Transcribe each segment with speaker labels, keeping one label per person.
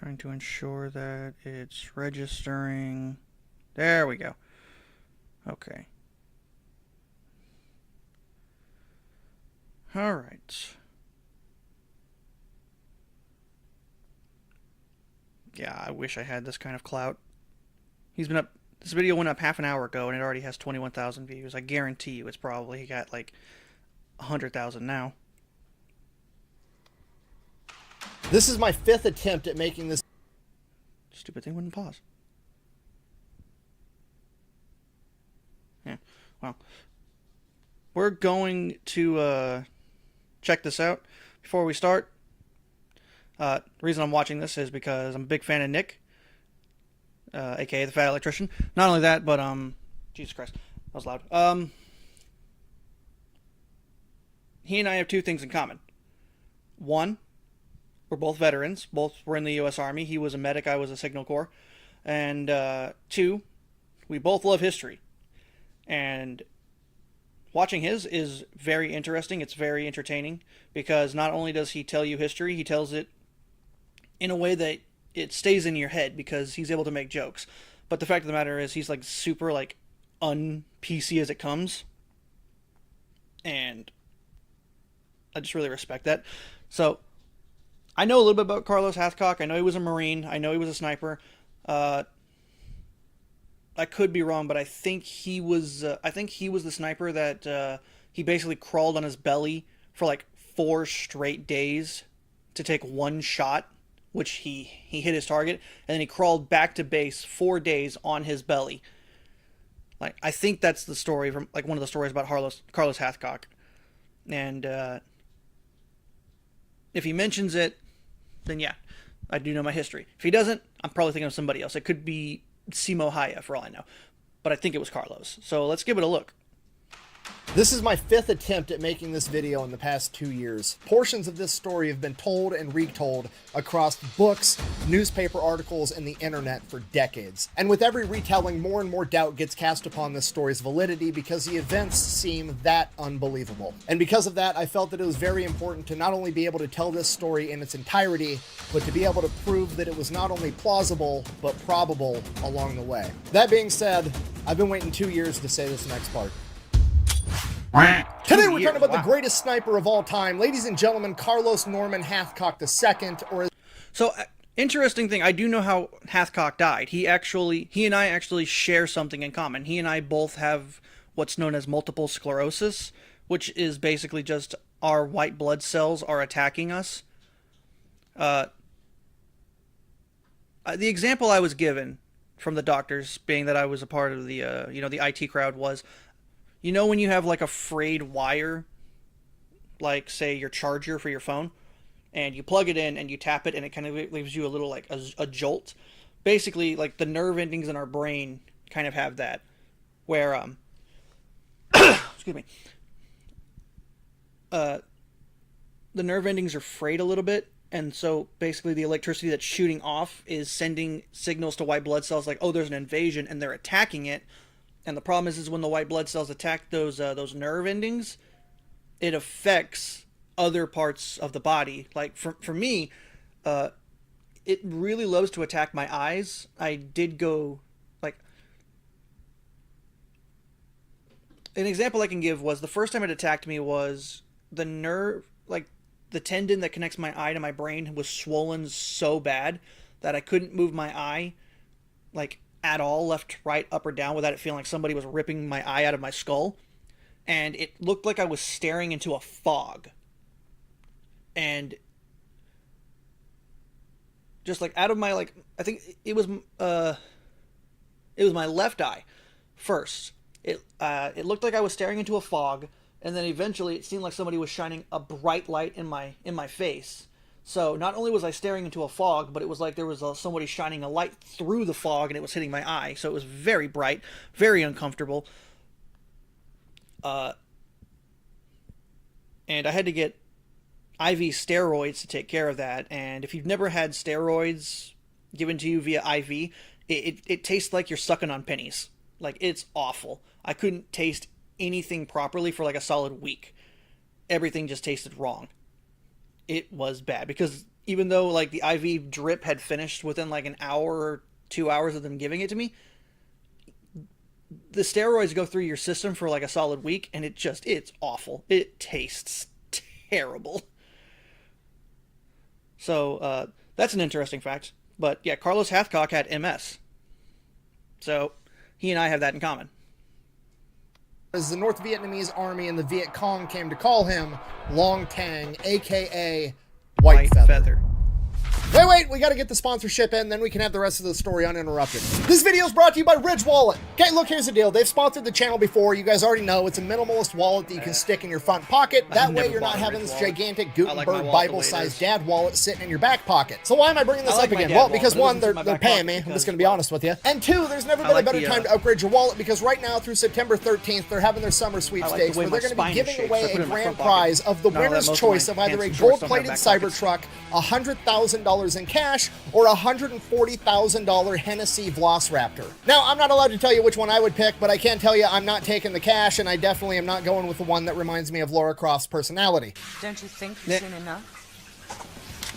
Speaker 1: Trying to ensure that it's registering. There we go. Okay. All right. Yeah, I wish I had this kind of clout. He's been up. This video went up half an hour ago, and it already has 21,000 views. I guarantee you, it's probably got like 100,000 now.
Speaker 2: This is my 5th attempt at making this.
Speaker 1: Stupid thing wouldn't pause. Yeah. Well, we're going to check this out. Before we start, the reason I'm watching this is because I'm a big fan of Nick, aka the Fat Electrician. Not only that, but Jesus Christ, that was loud. He and I have two things in common. One, we're both veterans. Both were in the U.S. Army. He was a medic. I was a Signal Corps. And two, we both love history. And watching his is very interesting. It's very entertaining because not only does he tell you history, he tells it in a way that it stays in your head because he's able to make jokes. But the fact of the matter is he's like super like un-PC as it comes. And I just really respect that. So I know a little bit about Carlos Hathcock. I know he was a Marine. I know he was a sniper. I could be wrong, but I think he was the sniper that he basically crawled on his belly for like 4 straight days to take one shot, which he hit his target, and then he crawled back to base 4 days on his belly. Like I think that's the story from like one of the stories about Carlos Hathcock, and if he mentions it, then yeah, I do know my history. If he doesn't, I'm probably thinking of somebody else. It could be Simo Haya, for all I know. But I think it was Carlos. So let's give it a look.
Speaker 2: This is my 5th attempt at making this video in the past 2 years. Portions of this story have been told and retold across books, newspaper articles, and the internet for decades. And with every retelling, more and more doubt gets cast upon this story's validity because the events seem that unbelievable. And because of that, I felt that it was very important to not only be able to tell this story in its entirety, but to be able to prove that it was not only plausible, but probable along the way. That being said, I've been waiting 2 years to say this next part. Today we're talking about the greatest sniper of all time, ladies and gentlemen, Carlos Norman Hathcock II, or...
Speaker 1: So, interesting thing, I do know how Hathcock died. He and I actually share something in common. He and I both have what's known as multiple sclerosis, which is basically just our white blood cells are attacking us. The example I was given from the doctors, being that I was a part of the, the IT crowd, was... You know when you have like a frayed wire, like say your charger for your phone, and you plug it in and you tap it and it kind of leaves you a little like a jolt? Basically, like the nerve endings in our brain kind of have that, where excuse me, the nerve endings are frayed a little bit, and so basically the electricity that's shooting off is sending signals to white blood cells like, oh, there's an invasion, and they're attacking it. And the problem is when the white blood cells attack those nerve endings, it affects other parts of the body. Like for me, it really loves to attack my eyes. I did go like an example I can give was the first time it attacked me was the nerve, like the tendon that connects my eye to my brain was swollen so bad that I couldn't move my eye like at all, left, right, up, or down, without it feeling like somebody was ripping my eye out of my skull. And it looked like I was staring into a fog. And just like out of my, like, I think it was my left eye first. It looked like I was staring into a fog, and then eventually it seemed like somebody was shining a bright light in my face. So not only was I staring into a fog, but it was like there was somebody shining a light through the fog and it was hitting my eye. So it was very bright, very uncomfortable. And I had to get IV steroids to take care of that. And if you've never had steroids given to you via IV, it tastes like you're sucking on pennies. Like, it's awful. I couldn't taste anything properly for like a solid week. Everything just tasted wrong. It was bad because even though like the IV drip had finished within like an hour or 2 hours of them giving it to me, the steroids go through your system for like a solid week, and it's awful. It tastes terrible. So that's an interesting fact. But yeah, Carlos Hathcock had MS. So he and I have that in common.
Speaker 2: As the North Vietnamese army and the Viet Cong came to call him Long Tang, aka White Feather. Wait, we gotta get the sponsorship in, then we can have the rest of the story uninterrupted. This video is brought to you by Ridge Wallet. Okay, look, here's the deal. They've sponsored the channel before. You guys already know it's a minimalist wallet that you can stick in your front pocket. That way you're not having this gigantic Gutenberg Bible-sized dad wallet sitting in your back pocket. So why am I bringing this up again? Well, because one, they're paying me. I'm just gonna be honest with you. And two, there's never been a better time to upgrade your wallet, because right now through September 13th, they're having their summer sweepstakes where they're gonna be giving away a grand prize of the winner's choice of either a gold-plated Cybertruck, $100,000 in cash, or a $140,000 Hennessy Velociraptor. Now, I'm not allowed to tell you which one I would pick, but I can tell you I'm not taking the cash, and I definitely am not going with the one that reminds me of Lara Croft's personality.
Speaker 3: Don't you think you've seen enough?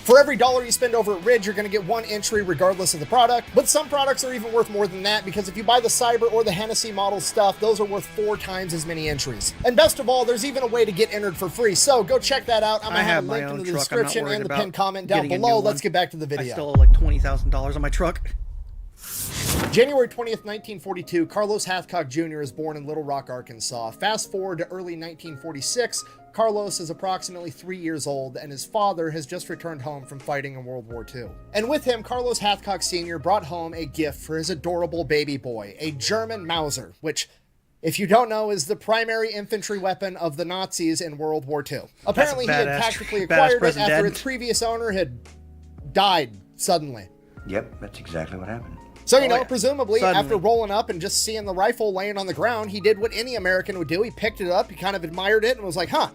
Speaker 2: For every dollar you spend over at Ridge, you're going to get one entry regardless of the product, but some products are even worth more than that, because if you buy the Cyber or the Hennessy model stuff, those are worth 4 times as many entries. And best of all, there's even a way to get entered for free, so go check that out. I'm going to have a link in the description and the pinned comment down below. Let's get back to the video.
Speaker 1: I still owe like $20,000 on my truck.
Speaker 2: January 20th, 1942, Carlos Hathcock Jr. is born in Little Rock, Arkansas. Fast forward to early 1946, Carlos is approximately 3 years old, and his father has just returned home from fighting in World War II. And with him, Carlos Hathcock Sr. brought home a gift for his adorable baby boy, a German Mauser, which, if you don't know, is the primary infantry weapon of the Nazis in World War II. Apparently, he had tactically acquired it after its previous owner had died suddenly.
Speaker 4: Yep, that's exactly what happened.
Speaker 2: So, you know, presumably, after rolling up and just seeing the rifle laying on the ground, he did what any American would do. He picked it up, he kind of admired it, and was like, huh,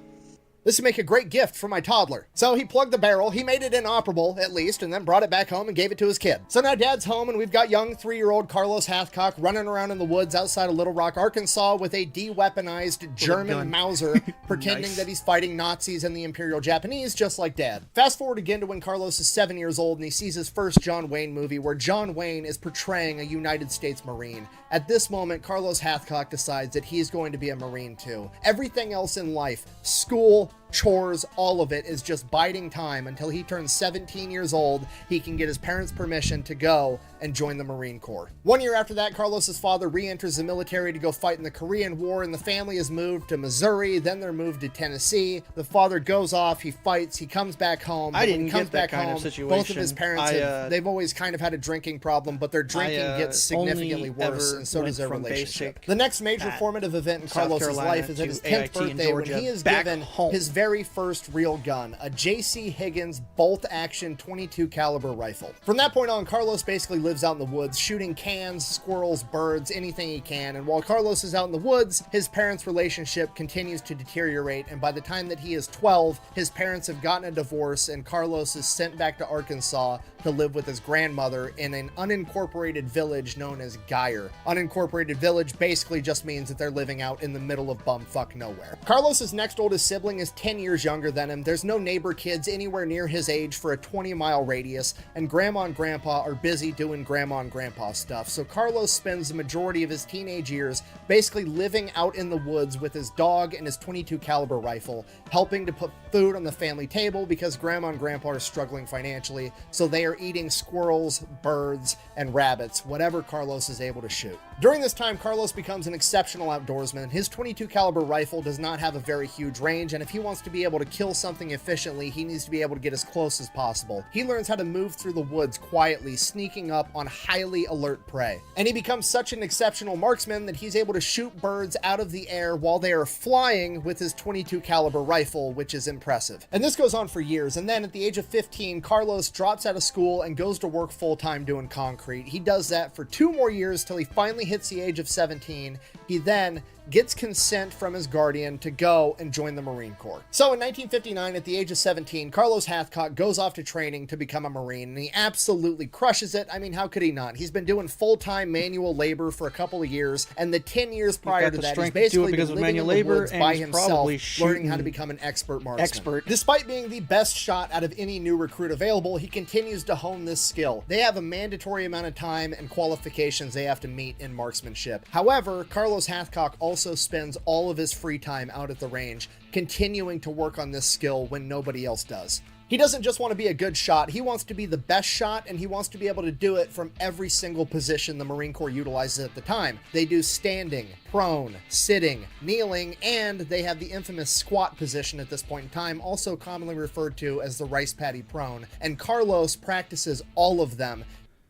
Speaker 2: this would make a great gift for my toddler. So he plugged the barrel, he made it inoperable, at least, and then brought it back home and gave it to his kid. So now Dad's home, and we've got young 3-year-old Carlos Hathcock running around in the woods outside of Little Rock, Arkansas, with a de-weaponized German Mauser, pretending that he's fighting Nazis and the Imperial Japanese, just like Dad. Fast forward again to when Carlos is 7 years old, and he sees his first John Wayne movie, where John Wayne is portraying a United States Marine. At this moment, Carlos Hathcock decides that he's going to be a Marine too. Everything else in life, school, chores, all of it is just biding time until he turns 17 years old. He can get his parents' permission to go and join the Marine Corps. 1 year after that, Carlos's father re-enters the military to go fight in the Korean War, and the family is moved to Missouri, then they're moved to Tennessee. The father goes off, he fights, he comes back home. But when he comes back home, both of his parents, they've always kind of had a drinking problem, but their drinking gets significantly worse, and so does their relationship. The next major formative event in Carlos's life is at his 10th birthday, when he is given his very first real gun, a J.C. Higgins bolt-action .22 caliber rifle. From that point on, Carlos basically lives out in the woods, shooting cans, squirrels, birds, anything he can. And while Carlos is out in the woods, his parents' relationship continues to deteriorate, and by the time that he is 12, his parents have gotten a divorce, and Carlos is sent back to Arkansas to live with his grandmother in an unincorporated village known as Geyer. Unincorporated village basically just means that they're living out in the middle of bumfuck nowhere. Carlos's next oldest sibling is 10 years younger than him. There's no neighbor kids anywhere near his age for a 20-mile radius, and Grandma and Grandpa are busy doing Grandma and Grandpa stuff. So Carlos spends the majority of his teenage years basically living out in the woods with his dog and his .22 caliber rifle, helping to put food on the family table because Grandma and Grandpa are struggling financially, so they are eating squirrels, birds, and rabbits, whatever Carlos is able to shoot. During this time, Carlos becomes an exceptional outdoorsman. His .22 caliber rifle does not have a very huge range, and if he wants to be able to kill something efficiently, he needs to be able to get as close as possible. He learns how to move through the woods quietly, sneaking up on highly alert prey. And he becomes such an exceptional marksman that he's able to shoot birds out of the air while they are flying with his .22 caliber rifle, which is impressive. And this goes on for years, and then at the age of 15, Carlos drops out of school and goes to work full-time doing concrete. He does that for 2 more years till he finally hits the age of 17. He then gets consent from his guardian to go and join the Marine Corps. So in 1959, at the age of 17, Carlos Hathcock goes off to training to become a Marine, and he absolutely crushes it. I mean, how could he not? He's been doing full-time manual labor for a couple of years, and the 10 years prior to that, he's basically been living in the woods by himself, learning how to become an expert marksman. Despite being the best shot out of any new recruit available, he continues to hone this skill. They have a mandatory amount of time and qualifications they have to meet in marksmanship. However, Carlos Hathcock also spends all of his free time out at the range, continuing to work on this skill when nobody else does. He doesn't just want to be a good shot, he wants to be the best shot, and he wants to be able to do it from every single position the Marine Corps utilizes at the time. They do standing, prone, sitting, kneeling, and they have the infamous squat position at this point in time, also commonly referred to as the rice paddy prone, and Carlos practices all of them.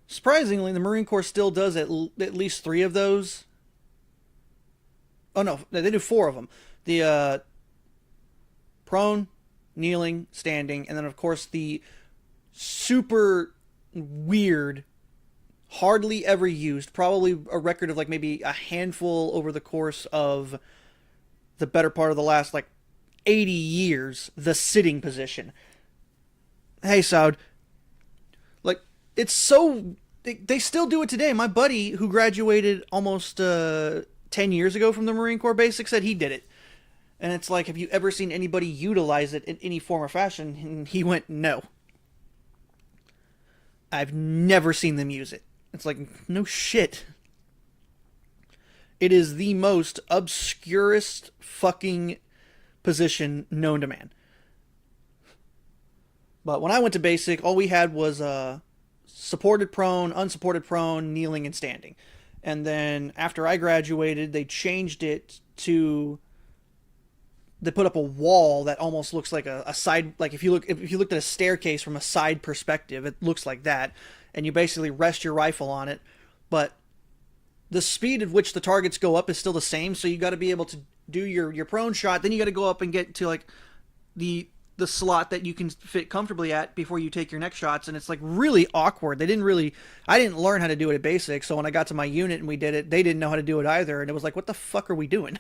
Speaker 1: Surprisingly, the Marine Corps still does at least 3 of those. Oh no, they do 4 of them. The prone, kneeling, standing, and then of course the super weird, hardly ever used, probably a record of like maybe a handful over the course of the better part of the last like 80 years, the sitting position. Hey, Saud. Like, it's so... They still do it today. My buddy, who graduated almost 10 years ago from the Marine Corps Basics, said he did it. And it's like, have you ever seen anybody utilize it in any form or fashion? And he went, no. I've never seen them use it. It's like, no shit. It is the most obscurest fucking position known to man. But when I went to basic, all we had was supported prone, unsupported prone, kneeling, and standing. And then after I graduated, they changed it to... They put up a wall that almost looks like a side... Like if you looked at a staircase from a side perspective, it looks like that. And you basically rest your rifle on it. But the speed at which the targets go up is still the same, so you got to be able to do your prone shot. Then you got to go up and get to like the slot that you can fit comfortably at before you take your next shots, and it's like really awkward. I didn't learn how to do it at basic, so when I got to my unit and we did it, they didn't know how to do it either, and it was like, what the fuck are we doing?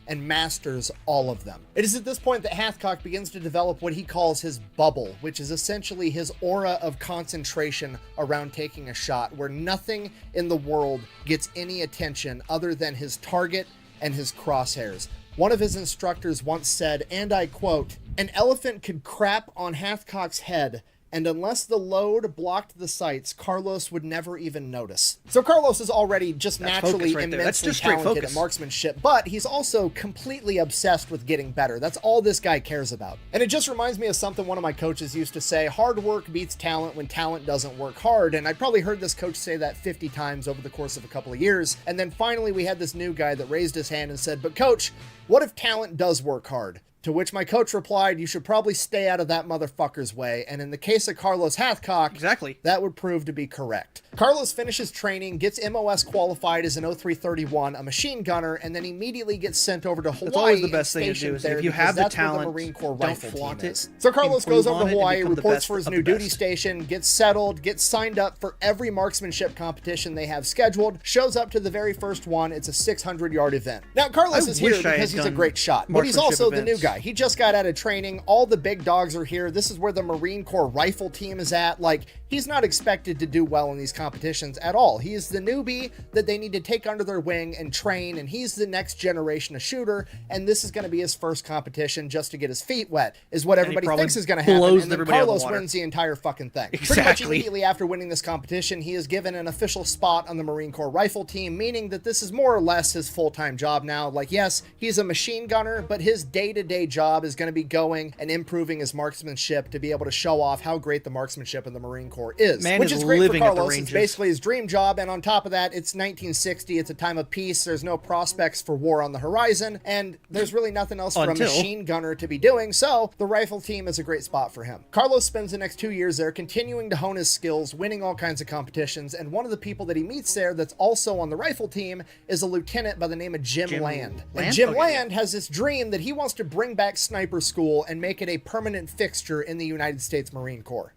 Speaker 2: And masters all of them. It is at this point that Hathcock begins to develop what he calls his bubble, which is essentially his aura of concentration around taking a shot, where nothing in the world gets any attention other than his target and his crosshairs. One of his instructors once said, and I quote, "An elephant could crap on Hathcock's head, and unless the load blocked the sights, Carlos would never even notice." So Carlos is already just naturally immensely talented at marksmanship, but he's also completely obsessed with getting better. That's all this guy cares about. And it just reminds me of something one of my coaches used to say: hard work beats talent when talent doesn't work hard. And I probably heard this coach say that 50 times over the course of a couple of years. And then finally we had this new guy that raised his hand and said, "But coach, what if talent does work hard?" To which my coach replied, "You should probably stay out of that motherfucker's way." And in the case of Carlos Hathcock,
Speaker 1: exactly,
Speaker 2: that would prove to be correct. Carlos finishes training, gets MOS qualified as an 0331, a machine gunner, and then immediately gets sent over to Hawaii.
Speaker 1: That's always the best thing to do. Is if you have the talent,
Speaker 2: the Marine Corps
Speaker 1: don't
Speaker 2: rifle
Speaker 1: flaunt
Speaker 2: team
Speaker 1: it.
Speaker 2: Is. So Carlos goes over to Hawaii, reports for his new duty station, gets settled, gets signed up for every marksmanship competition they have scheduled, shows up to the very first one. It's a 600-yard event. Now, Carlos is here because he's a great shot, but he's also the new guy. He just got out of training. All the big dogs are here. This is where the Marine Corps rifle team is at. Like, he's not expected to do well in these competitions at all. He is the newbie that they need to take under their wing and train, and he's the next generation of shooter, and this is going to be his first competition just to get his feet wet, is what everybody thinks is going to happen, and then Carlos wins the entire fucking thing.
Speaker 1: Exactly.
Speaker 2: Pretty much immediately after winning this competition, he is given an official spot on the Marine Corps rifle team, meaning that this is more or less his full-time job now. Like, yes, he's a machine gunner, but his day-to-day job is going to be going and improving his marksmanship to be able to show off how great the marksmanship in the Marine Corps is. Which is great for Carlos. It's basically his dream job, and on top of that, it's 1960. It's a time of peace. There's no prospects for war on the horizon, and there's really nothing else for a machine gunner to be doing, so the rifle team is a great spot for him. Carlos spends the next 2 years there, continuing to hone his skills, winning all kinds of competitions, and one of the people that he meets there that's also on the rifle team is a lieutenant by the name of Jim Land. And Jim Land has this dream that he wants to bring back sniper school and make it a permanent fixture in the United States Marine Corps.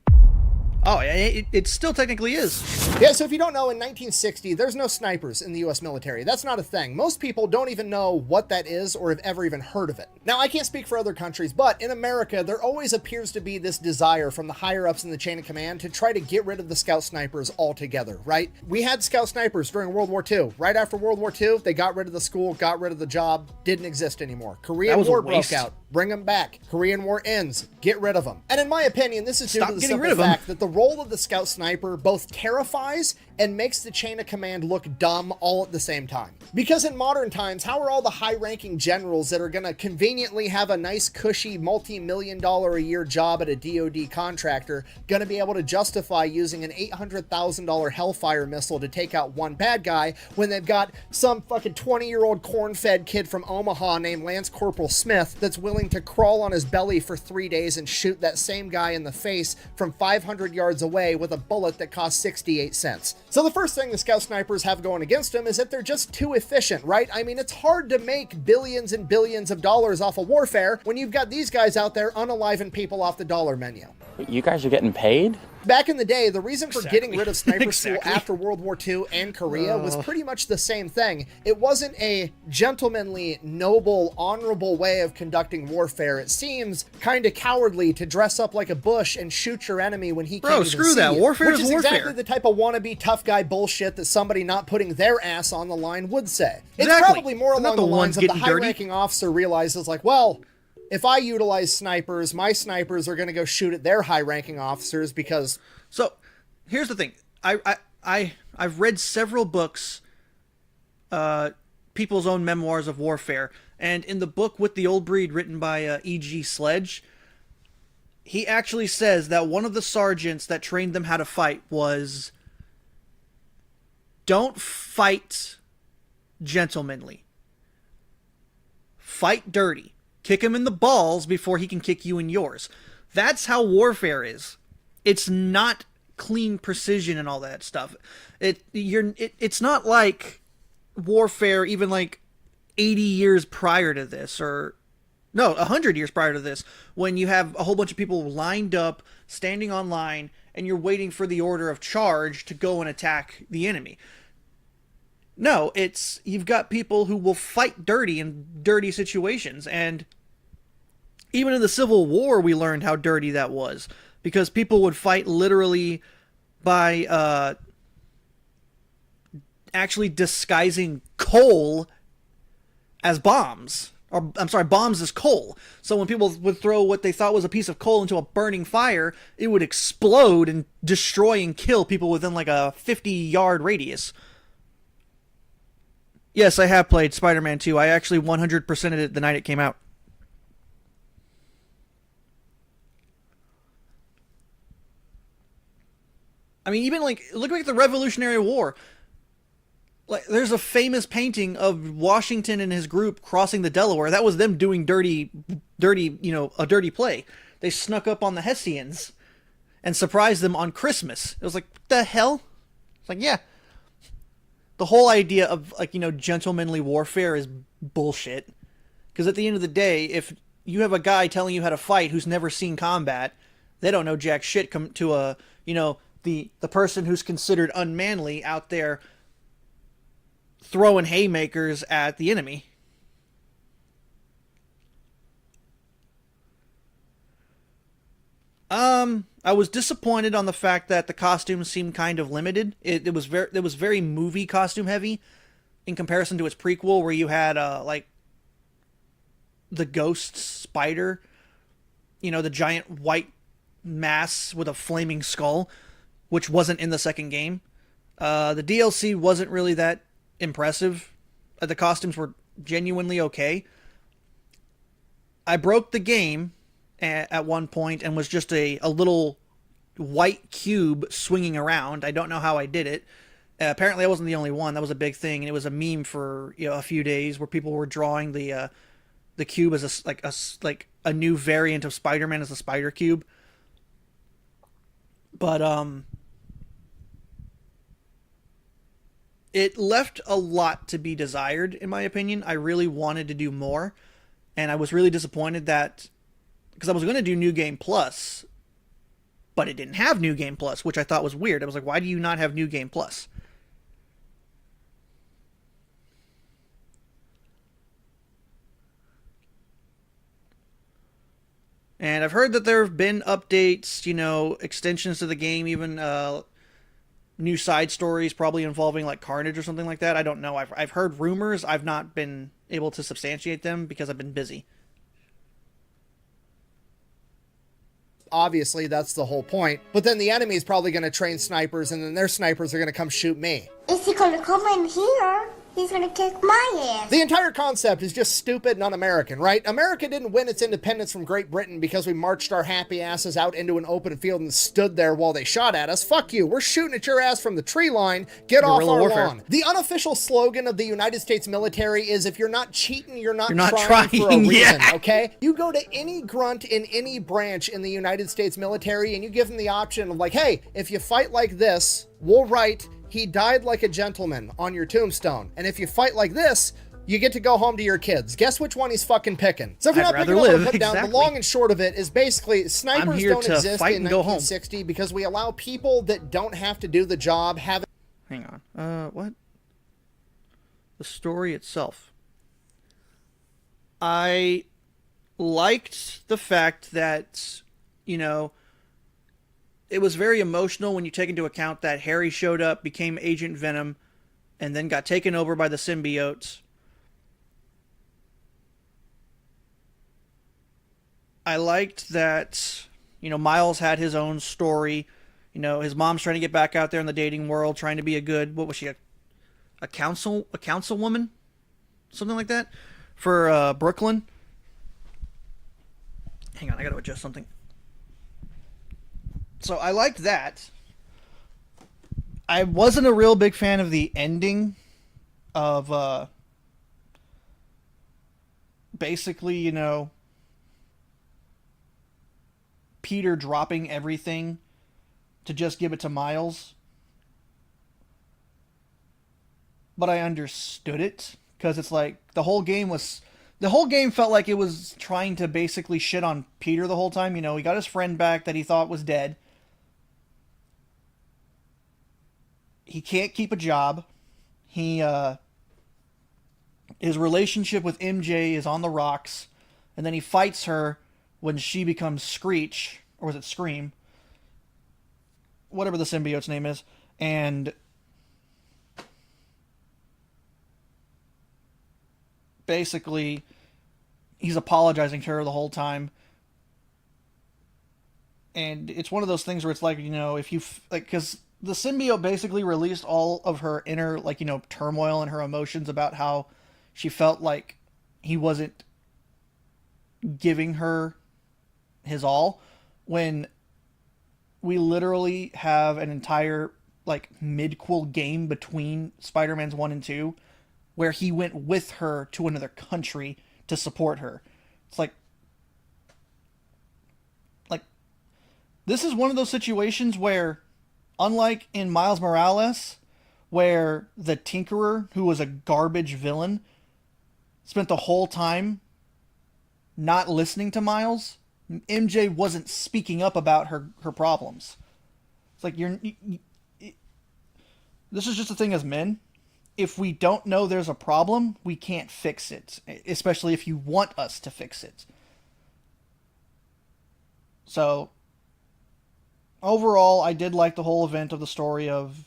Speaker 1: Oh, it still technically is.
Speaker 2: Yeah, so if you don't know, in 1960, there's no snipers in the U.S. military. That's not a thing. Most people don't even know what that is or have ever even heard of it. Now, I can't speak for other countries, but in America, there always appears to be this desire from the higher-ups in the chain of command to try to get rid of the scout snipers altogether, right? We had scout snipers during World War II. Right after World War II, they got rid of the school, got rid of the job, didn't exist anymore. Korean War broke out. Bring them back. Korean War ends. Get rid of them. And in my opinion, this is due to the simple fact that the role of the scout sniper both terrifies and makes the chain of command look dumb all at the same time. Because in modern times, how are all the high-ranking generals that are going to conveniently have a nice, cushy, multi-million-dollar a year job at a DoD contractor going to be able to justify using an $800,000 Hellfire missile to take out one bad guy when they've got some fucking 20-year-old corn-fed kid from Omaha named Lance Corporal Smith that's willing to crawl on his belly for 3 days and shoot that same guy in the face from 500 yards away with a bullet that costs 68 cents. So the first thing the scout snipers have going against them is that they're just too efficient, right? I mean, it's hard to make billions and billions of dollars off of warfare when you've got these guys out there unaliving people off the dollar menu.
Speaker 5: You guys are getting paid?
Speaker 2: Back in the day, the reason for getting rid of sniper school after World War II and Korea was pretty much the same thing. It wasn't a gentlemanly, noble, honorable way of conducting warfare. It seems kind of cowardly to dress up like a bush and shoot your enemy when he can't even
Speaker 1: screw
Speaker 2: see
Speaker 1: that.
Speaker 2: you,
Speaker 1: Warfare is
Speaker 2: which is
Speaker 1: warfare.
Speaker 2: exactly the type of wannabe tough guy bullshit that somebody not putting their ass on the line would say. It's
Speaker 1: Exactly.
Speaker 2: probably more
Speaker 1: They're not
Speaker 2: along
Speaker 1: the
Speaker 2: the lines
Speaker 1: ones
Speaker 2: of the
Speaker 1: getting dirty.
Speaker 2: high-ranking officer realizes like, well, if I utilize snipers, my snipers are going to go shoot at their high-ranking officers because...
Speaker 1: So, here's the thing. I've read several books, people's own memoirs of warfare, and in the book With the Old Breed, written by E.G. Sledge, he actually says that one of the sergeants that trained them how to fight was, don't fight gentlemanly. Fight dirty. Kick him in the balls before he can kick you in yours. That's how warfare is. It's not clean precision and all that stuff. It's not like warfare even like 80 years prior to this, or no, 100 years prior to this, when you have a whole bunch of people lined up, standing on line, and you're waiting for the order of charge to go and attack the enemy. No, you've got people who will fight dirty in dirty situations, and even in the Civil War we learned how dirty that was, because people would fight literally by actually disguising coal as bombs. Or, I'm sorry, bombs as coal. So when people would throw what they thought was a piece of coal into a burning fire, it would explode and destroy and kill people within like a 50-yard radius. Yes, I have played Spider-Man 2. I actually 100%ed it the night it came out. I mean, even like, look at the Revolutionary War. Like, there's a famous painting of Washington and his group crossing the Delaware. That was them doing dirty, a dirty play. They snuck up on the Hessians and surprised them on Christmas. It was like, what the hell? It's like, yeah. The whole idea of, like, gentlemanly warfare is bullshit. Because at the end of the day, if you have a guy telling you how to fight who's never seen combat, they don't know jack shit come to a, the person who's considered unmanly out there throwing haymakers at the enemy. I was disappointed on the fact that the costumes seemed kind of limited. It was very movie costume heavy in comparison to its prequel, where you had like the ghost spider, the giant white mass with a flaming skull, which wasn't in the second game. The DLC wasn't really that impressive. The costumes were genuinely okay. I broke the game at one point and was just a little white cube swinging around. I don't know how I did it. Apparently I wasn't the only one. That was a big thing, and it was a meme for a few days where people were drawing the cube as a new variant of Spider-Man as the Spider Cube. But it left a lot to be desired, in my opinion. I really wanted to do more, and I was really disappointed that, because I was going to do New Game Plus, but it didn't have New Game Plus, which I thought was weird. I was like, why do you not have New Game Plus? And I've heard that there have been updates, extensions to the game, even new side stories, probably involving like Carnage or something like that. I don't know. I've heard rumors. I've not been able to substantiate them because I've been busy.
Speaker 2: Obviously, that's the whole point. But then the enemy is probably going to train snipers, and then their snipers are going to come shoot me.
Speaker 6: Is he gonna come in here? He's gonna kick my ass.
Speaker 2: The entire concept is just stupid and un-American, right? America didn't win its independence from Great Britain because we marched our happy asses out into an open field and stood there while they shot at us. Fuck you. We're shooting at your ass from the tree line. Get off our lawn. The unofficial slogan of the United States military is, if you're not cheating, you're not trying for a reason, okay? You go to any grunt in any branch in the United States military and you give them the option of like, hey, if you fight like this, we'll write, "He died like a gentleman" on your tombstone. And if you fight like this, you get to go home to your kids. Guess which one he's fucking picking. So if you're not picking up what I put down, the long and short of it is basically snipers don't exist in 1960 because we allow people that don't have to do the job have.
Speaker 1: Hang on. What? The story itself. I liked the fact that, it was very emotional when you take into account that Harry showed up, became Agent Venom, and then got taken over by the symbiotes. I liked that, Miles had his own story. His mom's trying to get back out there in the dating world, trying to be a good, what was she, a councilwoman? Something like that? For Brooklyn. Hang on, I gotta adjust something. So I liked that. I wasn't a real big fan of the ending of basically, Peter dropping everything to just give it to Miles. But I understood it because it's like the whole game felt like it was trying to basically shit on Peter the whole time. He got his friend back that he thought was dead. He can't keep a job. His relationship with MJ is on the rocks, and then he fights her when she becomes Screech, or was it Scream? Whatever the symbiote's name is, and basically he's apologizing to her the whole time. And it's one of those things where it's like, if you because the symbiote basically released all of her inner, turmoil and her emotions about how she felt like he wasn't giving her his all, when we literally have an entire, mid-quel game between Spider-Man's 1 and 2, where he went with her to another country to support her. It's like, this is one of those situations where, unlike in Miles Morales, where the Tinkerer, who was a garbage villain, spent the whole time not listening to Miles, MJ wasn't speaking up about her problems. It's like, this is just a thing as men. If we don't know there's a problem, we can't fix it, especially if you want us to fix it. So overall, I did like the whole event of the story of,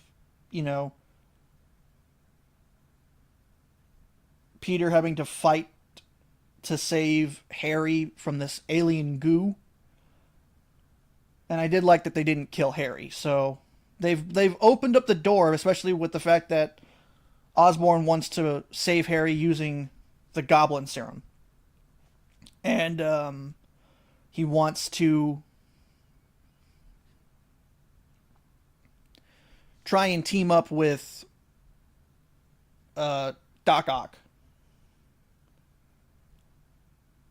Speaker 1: Peter having to fight to save Harry from this alien goo. And I did like that they didn't kill Harry. So they've opened up the door, especially with the fact that Osborn wants to save Harry using the Goblin Serum. And he wants to try and team up with Doc Ock.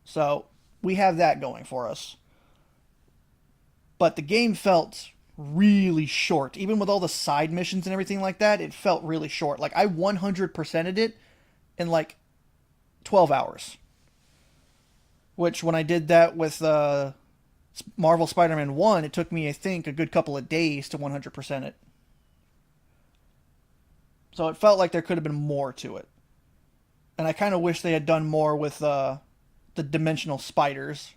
Speaker 1: So we have that going for us. But the game felt really short. Even with all the side missions and everything like that, it felt really short. I 100%ed it in 12 hours. Which, when I did that with Marvel Spider-Man 1, it took me, I think, a good couple of days to 100% it. So it felt like there could have been more to it. And I kind of wish they had done more with the dimensional spiders.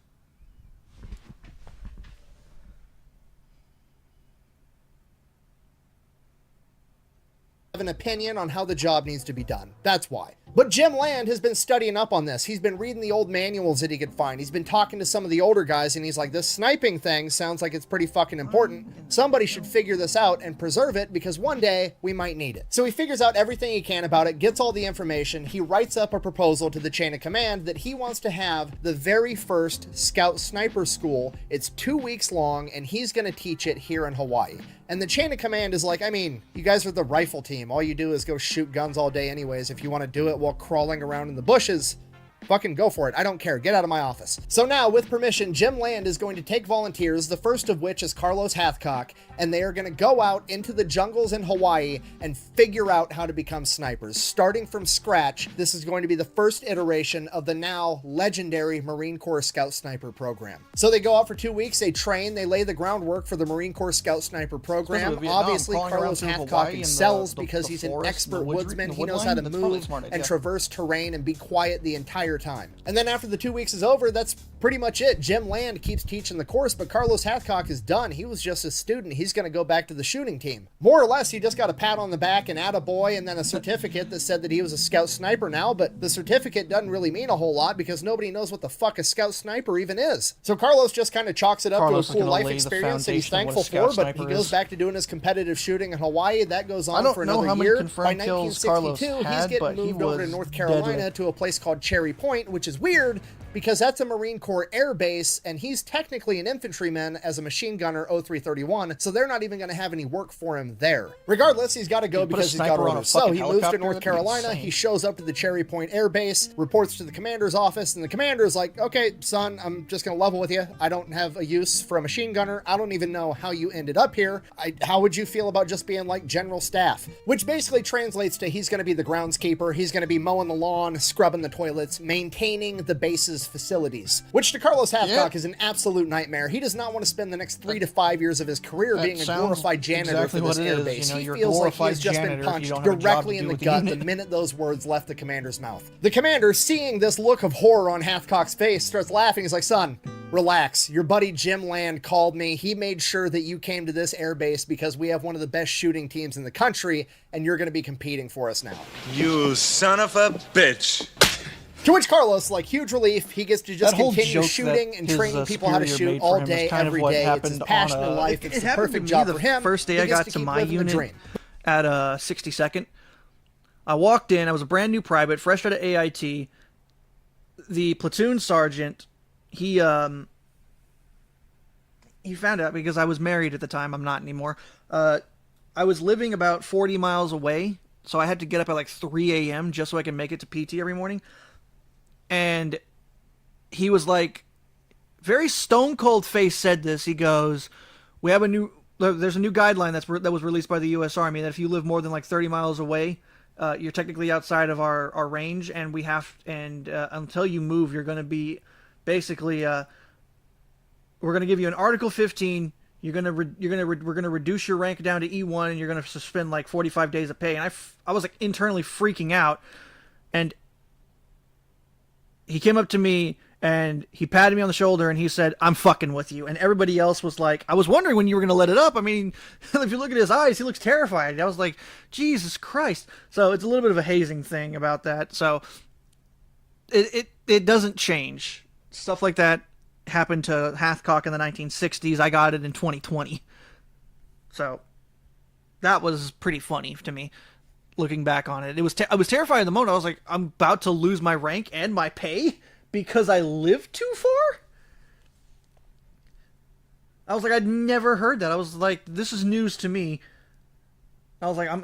Speaker 2: An opinion on how the job needs to be done. That's why. But Jim Land has been studying up on this. He's been reading the old manuals that he could find. He's been talking to some of the older guys, and he's like, this sniping thing sounds like it's pretty fucking important. Somebody should figure this out and preserve it, because one day we might need it. So he figures out everything he can about it, gets all the information. He writes up a proposal to the chain of command that he wants to have the very first Scout Sniper School. It's 2 weeks long, and he's going to teach it here in Hawaii. And the chain of command is like, I mean, you guys are the rifle team. All you do is go shoot guns all day anyways. If you want to do it while crawling around in the bushes, fucking go for it. I don't care. Get out of my office. So now, with permission, Jim Land is going to take volunteers, the first of which is Carlos Hathcock, and they are going to go out into the jungles in Hawaii and figure out how to become snipers. Starting from scratch, this is going to be the first iteration of the now legendary Marine Corps Scout Sniper program. So they go out for 2 weeks, they train, they lay the groundwork for the Marine Corps Scout Sniper program. Obviously, Carlos Hathcock excels because he's an expert woodsman. He knows how to move and traverse terrain and be quiet the entire time. And then after the 2 weeks is over, that's pretty much it. Jim Land keeps teaching the course, but Carlos Hathcock is done. He was just a student. He's going to go back to the shooting team. More or less, he just got a pat on the back and attaboy, and then a certificate that said that he was a scout sniper now, but the certificate doesn't really mean a whole lot because nobody knows what the fuck a scout sniper even is. So Carlos just kind of chalks it up to a cool life experience that he's thankful for, but he goes back to doing his competitive shooting in Hawaii. That goes on for another year. By 1962, he's getting moved over to North Carolina to a place called Cherry Point, which is weird because that's a Marine Corps air base, and he's technically an infantryman as a machine gunner 0331, so they're not even going to have any work for him there. Regardless, he's got to go because he's got orders. So he moves to North Carolina, he shows up to the Cherry Point Air Base, reports to the commander's office, and the commander's like, okay, son, I'm just going to level with you. I don't have a use for a machine gunner. I don't even know how you ended up here. How would you feel about just being like general staff? Which basically translates to he's going to be the groundskeeper. He's going to be mowing the lawn, scrubbing the toilets, maintaining the base's facilities, which to Carlos Hathcock is an absolute nightmare. He does not want to spend the next 3 to 5 years of his career being a glorified janitor for this air base. He feels like he's just been punched directly in the gut the minute those words left the commander's mouth. The commander, seeing this look of horror on Hathcock's face, starts laughing. He's like, son, relax. Your buddy Jim Land called me. He made sure that you came to this air base because we have one of the best shooting teams in the country, and you're going to be competing for us now.
Speaker 7: You son of a bitch.
Speaker 2: To which Carlos, like, huge relief, he gets to just continue shooting and training people how to shoot all day, every day. It's his passion in life. It's the perfect job for him.
Speaker 1: First day I got to my unit at 62nd. I walked in. I was a brand new private, fresh out of AIT. The platoon sergeant, he found out because I was married at the time. I'm not anymore. I was living about 40 miles away, so I had to get up at like 3 a.m. just so I could make it to PT every morning. And he was like, very stone cold face said this. He goes, there's a new guideline that was released by the U.S. Army that if you live more than like 30 miles away, you're technically outside of our range, and until you move, you're going to be basically, we're going to give you an Article 15. We're going to reduce your rank down to E1, and you're going to suspend like 45 days of pay. And I was like internally freaking out, and he came up to me and he patted me on the shoulder and he said, "I'm fucking with you." And everybody else was like, I was wondering when you were going to let it up. I mean, if you look at his eyes, he looks terrified. I was like, Jesus Christ. So it's a little bit of a hazing thing about that. So it doesn't change. Stuff like that happened to Hathcock in the 1960s. I got it in 2020. So that was pretty funny to me. Looking back on it, I was terrified in the moment. I was like, I'm about to lose my rank and my pay because I lived too far. I was like, I'd never heard that. I was like, this is news to me. I was like, I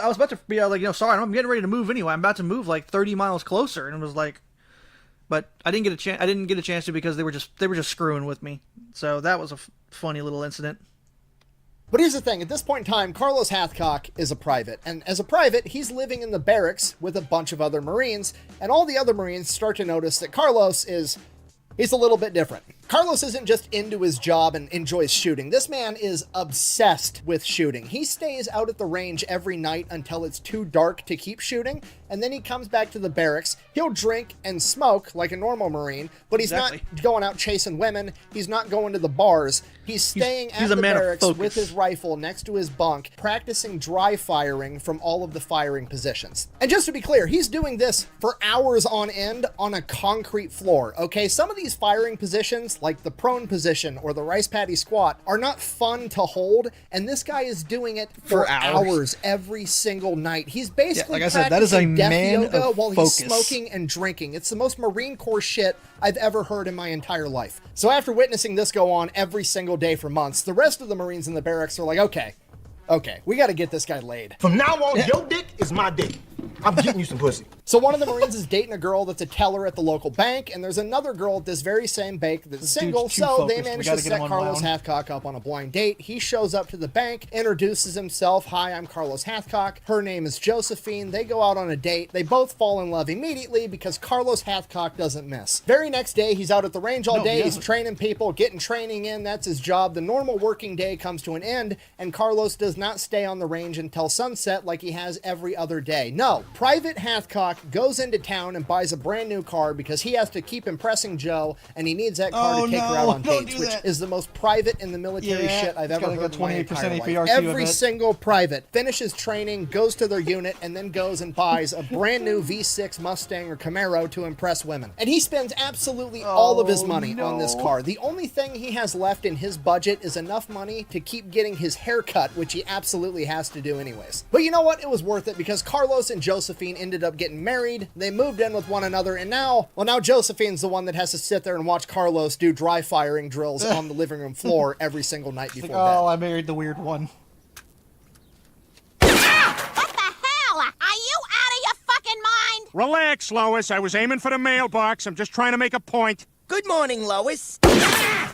Speaker 1: was about to be like, sorry, I'm getting ready to move anyway. I'm about to move like 30 miles closer, and it was like, but I didn't get a chance. I didn't get a chance to because they were just screwing with me. So that was a funny little incident.
Speaker 2: But here's the thing, at this point in time, Carlos Hathcock is a private, and as a private, he's living in the barracks with a bunch of other Marines, and all the other Marines start to notice that Carlos he's a little bit different. Carlos isn't just into his job and enjoys shooting. This man is obsessed with shooting. He stays out at the range every night until it's too dark to keep shooting, and then he comes back to the barracks. He'll drink and smoke like a normal Marine, but he's not going out chasing women. He's not going to the bars. He's staying at the barracks with his rifle next to his bunk, practicing dry firing from all of the firing positions. And just to be clear, he's doing this for hours on end on a concrete floor, okay? Some of these firing positions, like the prone position or the rice paddy squat, are not fun to hold, and this guy is doing it for hours every single night. He's basically
Speaker 1: like I said, that is a
Speaker 2: death
Speaker 1: man
Speaker 2: yoga
Speaker 1: of
Speaker 2: while
Speaker 1: focus.
Speaker 2: he's smoking and drinking. It's the most Marine Corps shit I've ever heard in my entire life. So after witnessing this go on every single day for months, the rest of the Marines in the barracks are like, okay, we got to get this guy laid.
Speaker 8: From now on, your dick is my dick. I'm getting you some pussy.
Speaker 2: So one of the Marines is dating a girl that's a teller at the local bank, and there's another girl at this very same bank that's single, so they manage to set Carlos Hathcock up on a blind date. He shows up to the bank, introduces himself. Hi, I'm Carlos Hathcock. Her name is Josephine. They go out on a date. They both fall in love immediately because Carlos Hathcock doesn't miss. Very next day, he's out at the range all day. He's training people, getting training in. That's his job. The normal working day comes to an end, and Carlos does not stay on the range until sunset like he has every other day. No, Private Hathcock goes into town and buys a brand new car because he has to keep impressing Joe, and he needs that car to take her out on dates, which is the most private in the military shit I've ever heard in my entire life. Every single private finishes training, goes to their unit, and then goes and buys a brand new V6 Mustang or Camaro to impress women. And he spends absolutely all of his money on this car. The only thing he has left in his budget is enough money to keep getting his hair cut, which he absolutely has to do anyways. But you know what? It was worth it because Carlos and Josephine ended up getting married. They moved in with one another, and now Josephine's the one that has to sit there and watch Carlos do dry firing drills on the living room floor every single night before bed.
Speaker 1: Oh, I married the weird one.
Speaker 9: What the hell? Are you out of your fucking mind?
Speaker 10: Relax, Lois. I was aiming for the mailbox. I'm just trying to make a point.
Speaker 3: Good morning, Lois.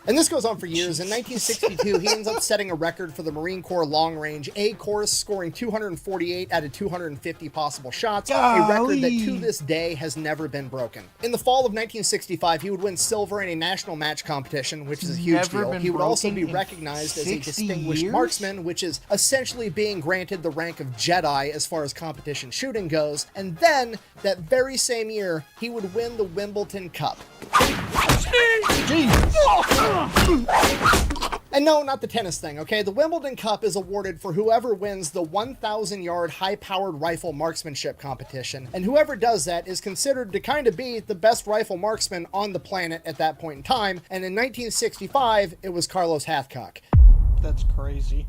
Speaker 2: And this goes on for years. In 1962, he ends up setting a record for the Marine Corps long range A course, scoring 248 out of 250 possible shots, a record that to this day has never been broken. In the fall of 1965, he would win silver in a national match competition, which is a huge deal. He would also be recognized as a distinguished marksman, which is essentially being granted the rank of Jedi as far as competition shooting goes. And then, that very same year, he would win the Wimbledon Cup. And no, not the tennis thing, okay? The Wimbledon Cup is awarded for whoever wins the 1,000-yard high-powered rifle marksmanship competition, and whoever does that is considered to kind of be the best rifle marksman on the planet at that point in time, and in 1965, it was Carlos Hathcock.
Speaker 1: That's crazy.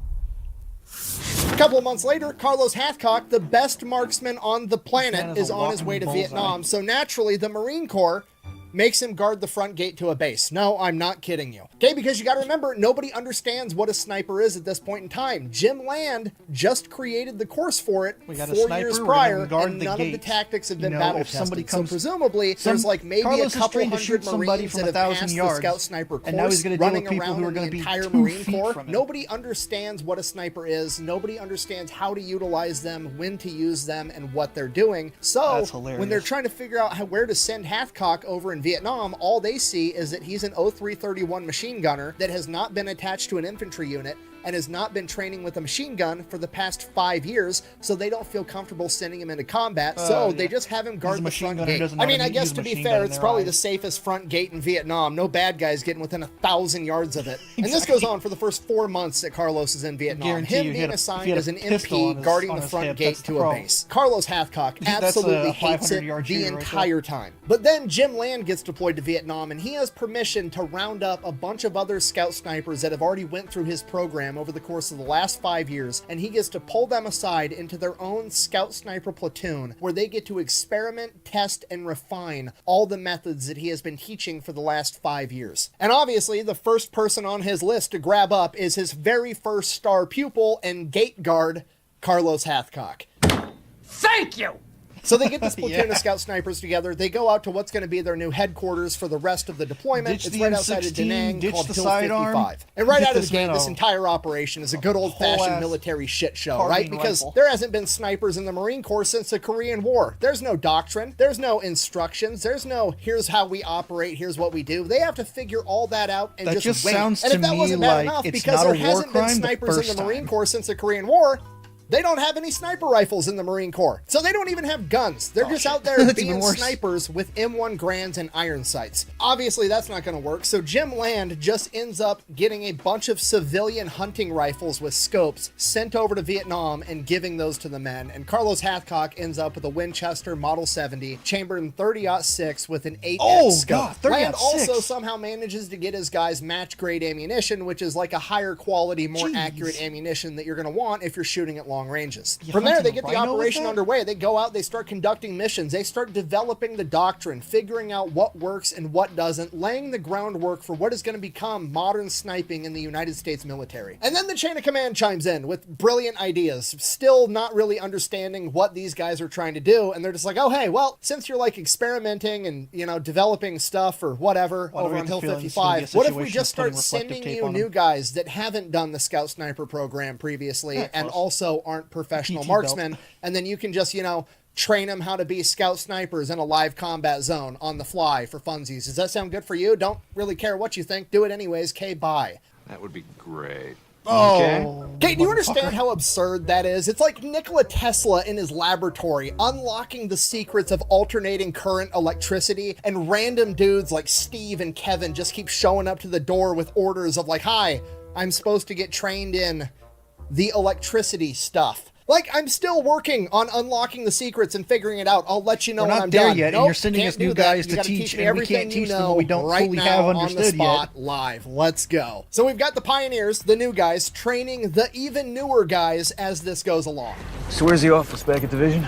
Speaker 2: A couple of months later, Carlos Hathcock, the best marksman on the planet, is on his way to Vietnam, so naturally, the Marine Corps makes him guard the front gate to a base. No, I'm not kidding you. Okay, because you gotta remember, nobody understands what a sniper is at this point in time. Jim Land just created the course for it 4 years prior, and none of the tactics have been battle tested. So presumably, there's like maybe a couple hundred Marines that have passed the scout sniper course running around in the entire Marine Corps. Nobody understands what a sniper is. Nobody understands how to utilize them, when to use them, and what they're doing. So when they're trying to figure out where to send Hathcock over in Vietnam, all they see is that he's an 0331 machine gunner that has not been attached to an infantry unit and has not been training with a machine gun for the past 5 years, so they don't feel comfortable sending him into combat, so they just have him guard the front gate. I mean, I guess to be fair, it's probably the safest front gate in Vietnam. No bad guys getting within 1,000 yards of it. And this goes on for the first 4 months that Carlos is in Vietnam. Him being assigned as an MP guarding the front gate to a base. Carlos Hathcock absolutely hates it the entire time. But then Jim Land gets deployed to Vietnam, and he has permission to round up a bunch of other scout snipers that have already went through his program over the course of the last 5 years, and he gets to pull them aside into their own scout sniper platoon where they get to experiment, test, and refine all the methods that he has been teaching for the last 5 years. And obviously, the first person on his list to grab up is his very first star pupil and gate guard, Carlos Hathcock.
Speaker 3: Thank you!
Speaker 2: So they get this platoon of scout snipers together. They go out to what's going to be their new headquarters for the rest of the deployment.
Speaker 1: Ditch
Speaker 2: It's
Speaker 1: the
Speaker 2: right outside of
Speaker 1: M16,
Speaker 2: Da Nang
Speaker 1: ditch
Speaker 2: called
Speaker 1: the
Speaker 2: Hill
Speaker 1: sidearm.
Speaker 2: 55. And right
Speaker 1: Get
Speaker 2: out of the
Speaker 1: this
Speaker 2: gate,
Speaker 1: man
Speaker 2: this
Speaker 1: a
Speaker 2: entire operation is a good old-fashioned
Speaker 1: whole-ass
Speaker 2: military shit show, right?
Speaker 1: carbine
Speaker 2: Because
Speaker 1: rifle.
Speaker 2: there hasn't been snipers in the Marine Corps since the Korean War. There's no doctrine. There's no instructions. There's no, here's how we operate, here's what we do. They have to figure all that out and
Speaker 1: That
Speaker 2: just
Speaker 1: just
Speaker 2: wing it.
Speaker 1: sounds
Speaker 2: And
Speaker 1: to
Speaker 2: if that
Speaker 1: me
Speaker 2: wasn't bad
Speaker 1: like
Speaker 2: enough,
Speaker 1: it's
Speaker 2: because
Speaker 1: not
Speaker 2: there
Speaker 1: a war
Speaker 2: hasn't been
Speaker 1: crime the
Speaker 2: snipers in
Speaker 1: first
Speaker 2: the Marine
Speaker 1: time.
Speaker 2: Corps since the Korean War, they don't have any sniper rifles in the Marine Corps. So they don't even have guns. They're just out there
Speaker 1: That's even
Speaker 2: being
Speaker 1: worse.
Speaker 2: snipers with M1 Grands and iron sights. Obviously, that's not going to work. So Jim Land just ends up getting a bunch of civilian hunting rifles with scopes sent over to Vietnam and giving those to the men. And Carlos Hathcock ends up with a Winchester Model 70 chambered in 30-06 with an 8X
Speaker 1: Oh,
Speaker 2: scope.
Speaker 1: God,
Speaker 2: Land
Speaker 1: 30-06.
Speaker 2: also somehow manages to get his guys match-grade ammunition, which is like a higher quality, more
Speaker 1: Jeez.
Speaker 2: accurate ammunition that you're going to want if you're shooting at long ranges.
Speaker 1: You
Speaker 2: From there, they
Speaker 1: hunting
Speaker 2: get
Speaker 1: a
Speaker 2: the
Speaker 1: rhino with
Speaker 2: operation
Speaker 1: that?
Speaker 2: underway. They go out, they start conducting missions, they start developing the doctrine, figuring out what works and what doesn't, laying the groundwork for what is going to become modern sniping in the United States military. And then the chain of command chimes in with brilliant ideas, still not really understanding what these guys are trying to do. And they're just like, oh, hey, well, since you're like experimenting and, you know, developing stuff or whatever
Speaker 1: Why do
Speaker 2: over
Speaker 1: we
Speaker 2: on
Speaker 1: get the
Speaker 2: Hill
Speaker 1: feeling this is gonna be a
Speaker 2: 55, what if we
Speaker 1: situation
Speaker 2: just
Speaker 1: of putting
Speaker 2: start
Speaker 1: reflective
Speaker 2: sending
Speaker 1: tape
Speaker 2: you
Speaker 1: on
Speaker 2: new
Speaker 1: them?
Speaker 2: guys that haven't done the Scout Sniper program previously and
Speaker 1: close.
Speaker 2: also aren't professional
Speaker 1: PT
Speaker 2: marksmen, and then you can just, you know, train them how to be scout snipers in a live combat zone on the fly for funsies. Does that sound good for you? Don't really care what you think. Do it anyways. K, bye.
Speaker 7: That would be great.
Speaker 1: Oh,
Speaker 2: Okay, do you understand how absurd that is? It's like Nikola Tesla in his laboratory unlocking the secrets of alternating current electricity, and random dudes like Steve and Kevin just keep showing up to the door with orders of like, hi, I'm supposed to get trained in the electricity stuff. Like, I'm still working on unlocking the secrets and figuring it out. I'll let you know
Speaker 1: We're
Speaker 2: when
Speaker 1: not
Speaker 2: I'm
Speaker 1: there
Speaker 2: done.
Speaker 1: yet, and
Speaker 2: Nope,
Speaker 1: you're sending
Speaker 2: can't
Speaker 1: us new
Speaker 2: do that.
Speaker 1: guys
Speaker 2: You
Speaker 1: to
Speaker 2: gotta
Speaker 1: teach,
Speaker 2: me
Speaker 1: and we
Speaker 2: everything
Speaker 1: can't
Speaker 2: you
Speaker 1: teach them what
Speaker 2: know
Speaker 1: we don't
Speaker 2: right
Speaker 1: fully
Speaker 2: now
Speaker 1: have
Speaker 2: on the
Speaker 1: understood
Speaker 2: spot,
Speaker 1: yet.
Speaker 2: live. Let's go. So we've got the pioneers, the new guys, training the even newer guys as this goes along.
Speaker 5: So where's the office back at Division?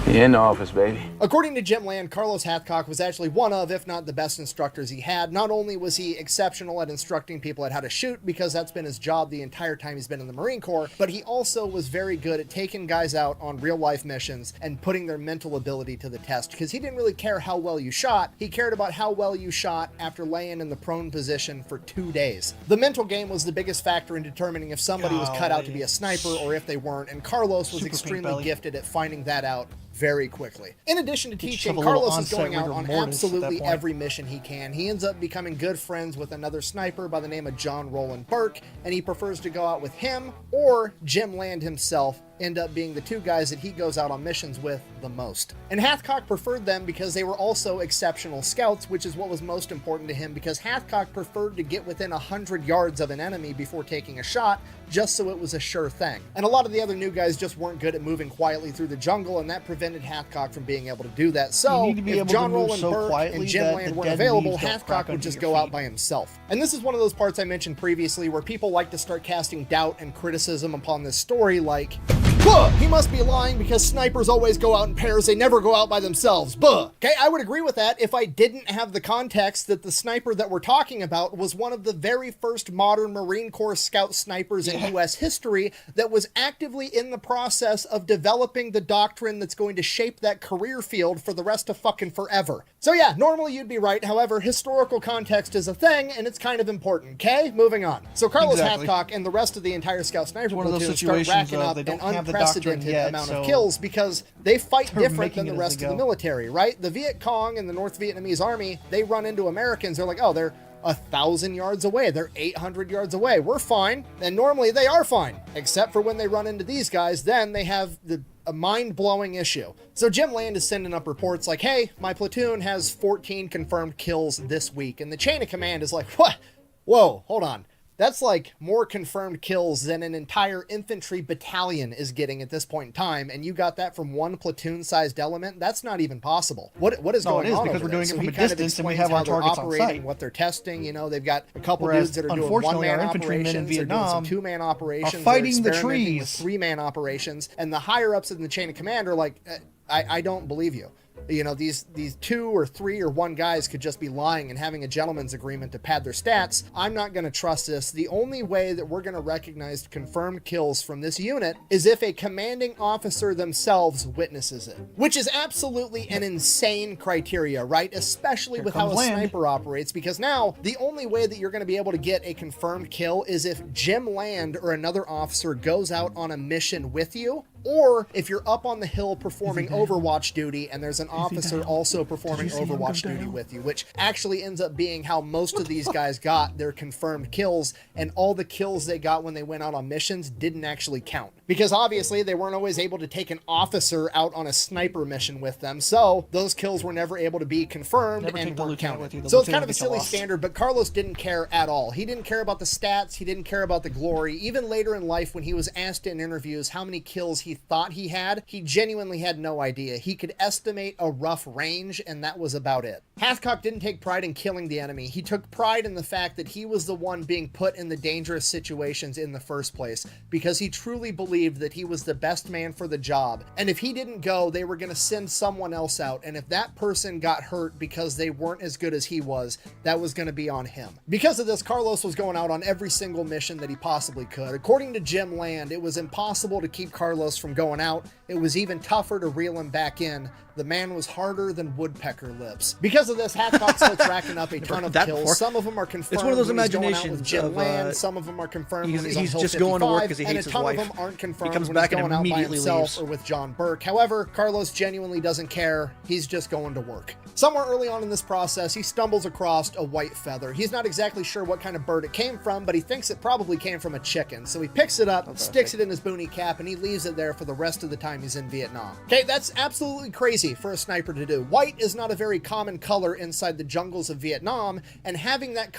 Speaker 5: In the office, baby.
Speaker 2: According to Jim Land, Carlos Hathcock was actually one of, if not the best instructors he had. Not only was he exceptional at instructing people at how to shoot, because that's been his job the entire time he's been in the Marine Corps, but he also was very good at taking guys out on real-life missions and putting their mental ability to the test, because he didn't really care how well you shot. He cared about how well you shot after laying in the prone position for 2 days. The mental game was the biggest factor in determining if somebody was cut out to be a sniper or if they weren't, and Carlos was
Speaker 1: Super pink
Speaker 2: extremely
Speaker 1: belly.
Speaker 2: gifted at finding that out very quickly. In addition to
Speaker 1: Get
Speaker 2: teaching,
Speaker 1: yourself a little
Speaker 2: Carlos is going
Speaker 1: onset
Speaker 2: out
Speaker 1: rigor
Speaker 2: on
Speaker 1: mortis at that
Speaker 2: absolutely
Speaker 1: point.
Speaker 2: every mission he can. He ends up becoming good friends with another sniper by the name of John Roland Burke, and he prefers to go out with him or Jim Land himself, end up being the two guys that he goes out on missions with the most. And Hathcock preferred them because they were also exceptional scouts, which is what was most important to him, because Hathcock preferred to get within 100 yards of an enemy before taking a shot, just so it was a sure thing. And a lot of the other new guys just weren't good at moving quietly through the jungle, and that prevented Hathcock from being able to do that. So,
Speaker 1: You need to be
Speaker 2: if
Speaker 1: able to
Speaker 2: John
Speaker 1: move
Speaker 2: Roland
Speaker 1: so
Speaker 2: Burke
Speaker 1: quietly
Speaker 2: and Jim
Speaker 1: that
Speaker 2: Land
Speaker 1: the
Speaker 2: weren't
Speaker 1: dead
Speaker 2: available,
Speaker 1: leaves don't crack
Speaker 2: Hathcock would
Speaker 1: under
Speaker 2: just
Speaker 1: your
Speaker 2: go out
Speaker 1: feet.
Speaker 2: by himself. And this is one of those parts I mentioned previously where people like to start casting doubt and criticism upon this story, like, buh, he must be lying because snipers always go out in pairs, they never go out by themselves, buh. Okay, I would agree with that if I didn't have the context that the sniper that we're talking about was one of the very first modern Marine Corps scout snipers in U.S. history that was actively in the process of developing the doctrine that's going to shape that career field for the rest of fucking forever. So yeah, normally you'd be right. However, historical context is a thing, and it's kind of important, okay? Moving on. So Carlos
Speaker 1: Exactly.
Speaker 2: Hathcock and the rest of the entire Scout Sniper
Speaker 1: one of those
Speaker 2: platoon start
Speaker 1: situations
Speaker 2: racking
Speaker 1: of
Speaker 2: up
Speaker 1: they
Speaker 2: an
Speaker 1: don't have the doctrine
Speaker 2: unprecedented
Speaker 1: yet,
Speaker 2: amount
Speaker 1: so
Speaker 2: of kills because they fight
Speaker 1: they're
Speaker 2: different than
Speaker 1: making
Speaker 2: the
Speaker 1: it as
Speaker 2: rest
Speaker 1: they
Speaker 2: of the
Speaker 1: go.
Speaker 2: military, right? The Viet Cong and the North Vietnamese army, they run into Americans, they're like, oh, they're 1,000 yards away, they're 800 yards away, we're fine. And normally they are fine, except for when they run into these guys, then they have a mind-blowing issue. So Jim Land is sending up reports like, hey, my platoon has 14 confirmed kills this week, and the chain of command is like, what? Whoa, hold on. That's like more confirmed kills than an entire infantry battalion is getting at this point in time, and you got that from one platoon-sized element? That's not even possible. What is
Speaker 1: No,
Speaker 2: going
Speaker 1: it is,
Speaker 2: on
Speaker 1: because
Speaker 2: over
Speaker 1: we're doing
Speaker 2: there?
Speaker 1: it
Speaker 2: So
Speaker 1: from
Speaker 2: he
Speaker 1: a
Speaker 2: kind of
Speaker 1: distance, and we
Speaker 2: explains
Speaker 1: have our
Speaker 2: how they're
Speaker 1: targets on
Speaker 2: operating,
Speaker 1: site.
Speaker 2: what they're testing. You know, they've got a couple
Speaker 1: Whereas,
Speaker 2: dudes that are doing
Speaker 1: unfortunately,
Speaker 2: one-man
Speaker 1: our infantrymen in
Speaker 2: operations, they're doing some
Speaker 1: Vietnam
Speaker 2: two-man operations,
Speaker 1: are fighting
Speaker 2: they're
Speaker 1: the
Speaker 2: experimenting with
Speaker 1: trees.
Speaker 2: three-man operations, and the higher-ups in the chain of command are like, I don't believe you. you know, these 2 or 3 or 1 guys could just be lying and having a gentleman's agreement to pad their stats. I'm not going to trust this. The only way that we're going to recognize confirmed kills from this unit is if a commanding officer themselves witnesses it, which is absolutely an insane criteria, right? Especially with how a sniper operates, because now the only way that you're going to be able to get a confirmed kill is if Jim Land or another officer goes out on a mission with you, or if you're up on the hill performing Overwatch duty and there's an officer also performing Overwatch duty with you, which actually ends up being how most of these guys got their confirmed kills, and all the kills they got when they went out on missions didn't actually count. Because obviously they weren't always able to take an officer out on a sniper mission with them, so those kills were never able to be confirmed and weren't counted. So it's kind of a silly standard, but Carlos didn't care at all. He didn't care about the stats, he didn't care about the glory. Even later in life, when he was asked in interviews how many kills he thought he had, he genuinely had no idea. He could estimate a rough range, and that was about it. Hathcock didn't take pride in killing the enemy. He took pride in the fact that he was the one being put in the dangerous situations in the first place, because he truly believed that he was the best man for the job. And if he didn't go, they were going to send someone else out, and if that person got hurt because they weren't as good as he was, that was going to be on him. Because of this, Carlos was going out on every single mission that he possibly could. According to Jim Land, it was impossible to keep Carlos from going out. It was even tougher to reel him back in. The man was harder than woodpecker lips. Because of this, Hathcock starts racking up a ton of kills.
Speaker 1: Before.
Speaker 2: Some of them are confirmed.
Speaker 1: It's one of those
Speaker 2: when he's going out
Speaker 1: imaginations
Speaker 2: with Jim
Speaker 1: of,
Speaker 2: Land. Some of them are confirmed when he's on Hill
Speaker 1: just
Speaker 2: 55,
Speaker 1: going to work because he hates his
Speaker 2: and a ton
Speaker 1: wife.
Speaker 2: of them aren't confirmed
Speaker 1: He comes
Speaker 2: when
Speaker 1: back
Speaker 2: he's
Speaker 1: and
Speaker 2: going out by
Speaker 1: immediately
Speaker 2: himself
Speaker 1: leaves.
Speaker 2: or with John Burke. However, Carlos genuinely doesn't care. He's just going to work. Somewhere early on in this process, he stumbles across a white feather. He's not exactly sure what kind of bird it came from, but he thinks it probably came from a chicken. So he picks it up, sticks it in his boonie cap, and he leaves it there for the rest of the time he's in Vietnam. Okay, that's absolutely crazy for a sniper to do. White is not a very common color inside the jungles of Vietnam, and having that...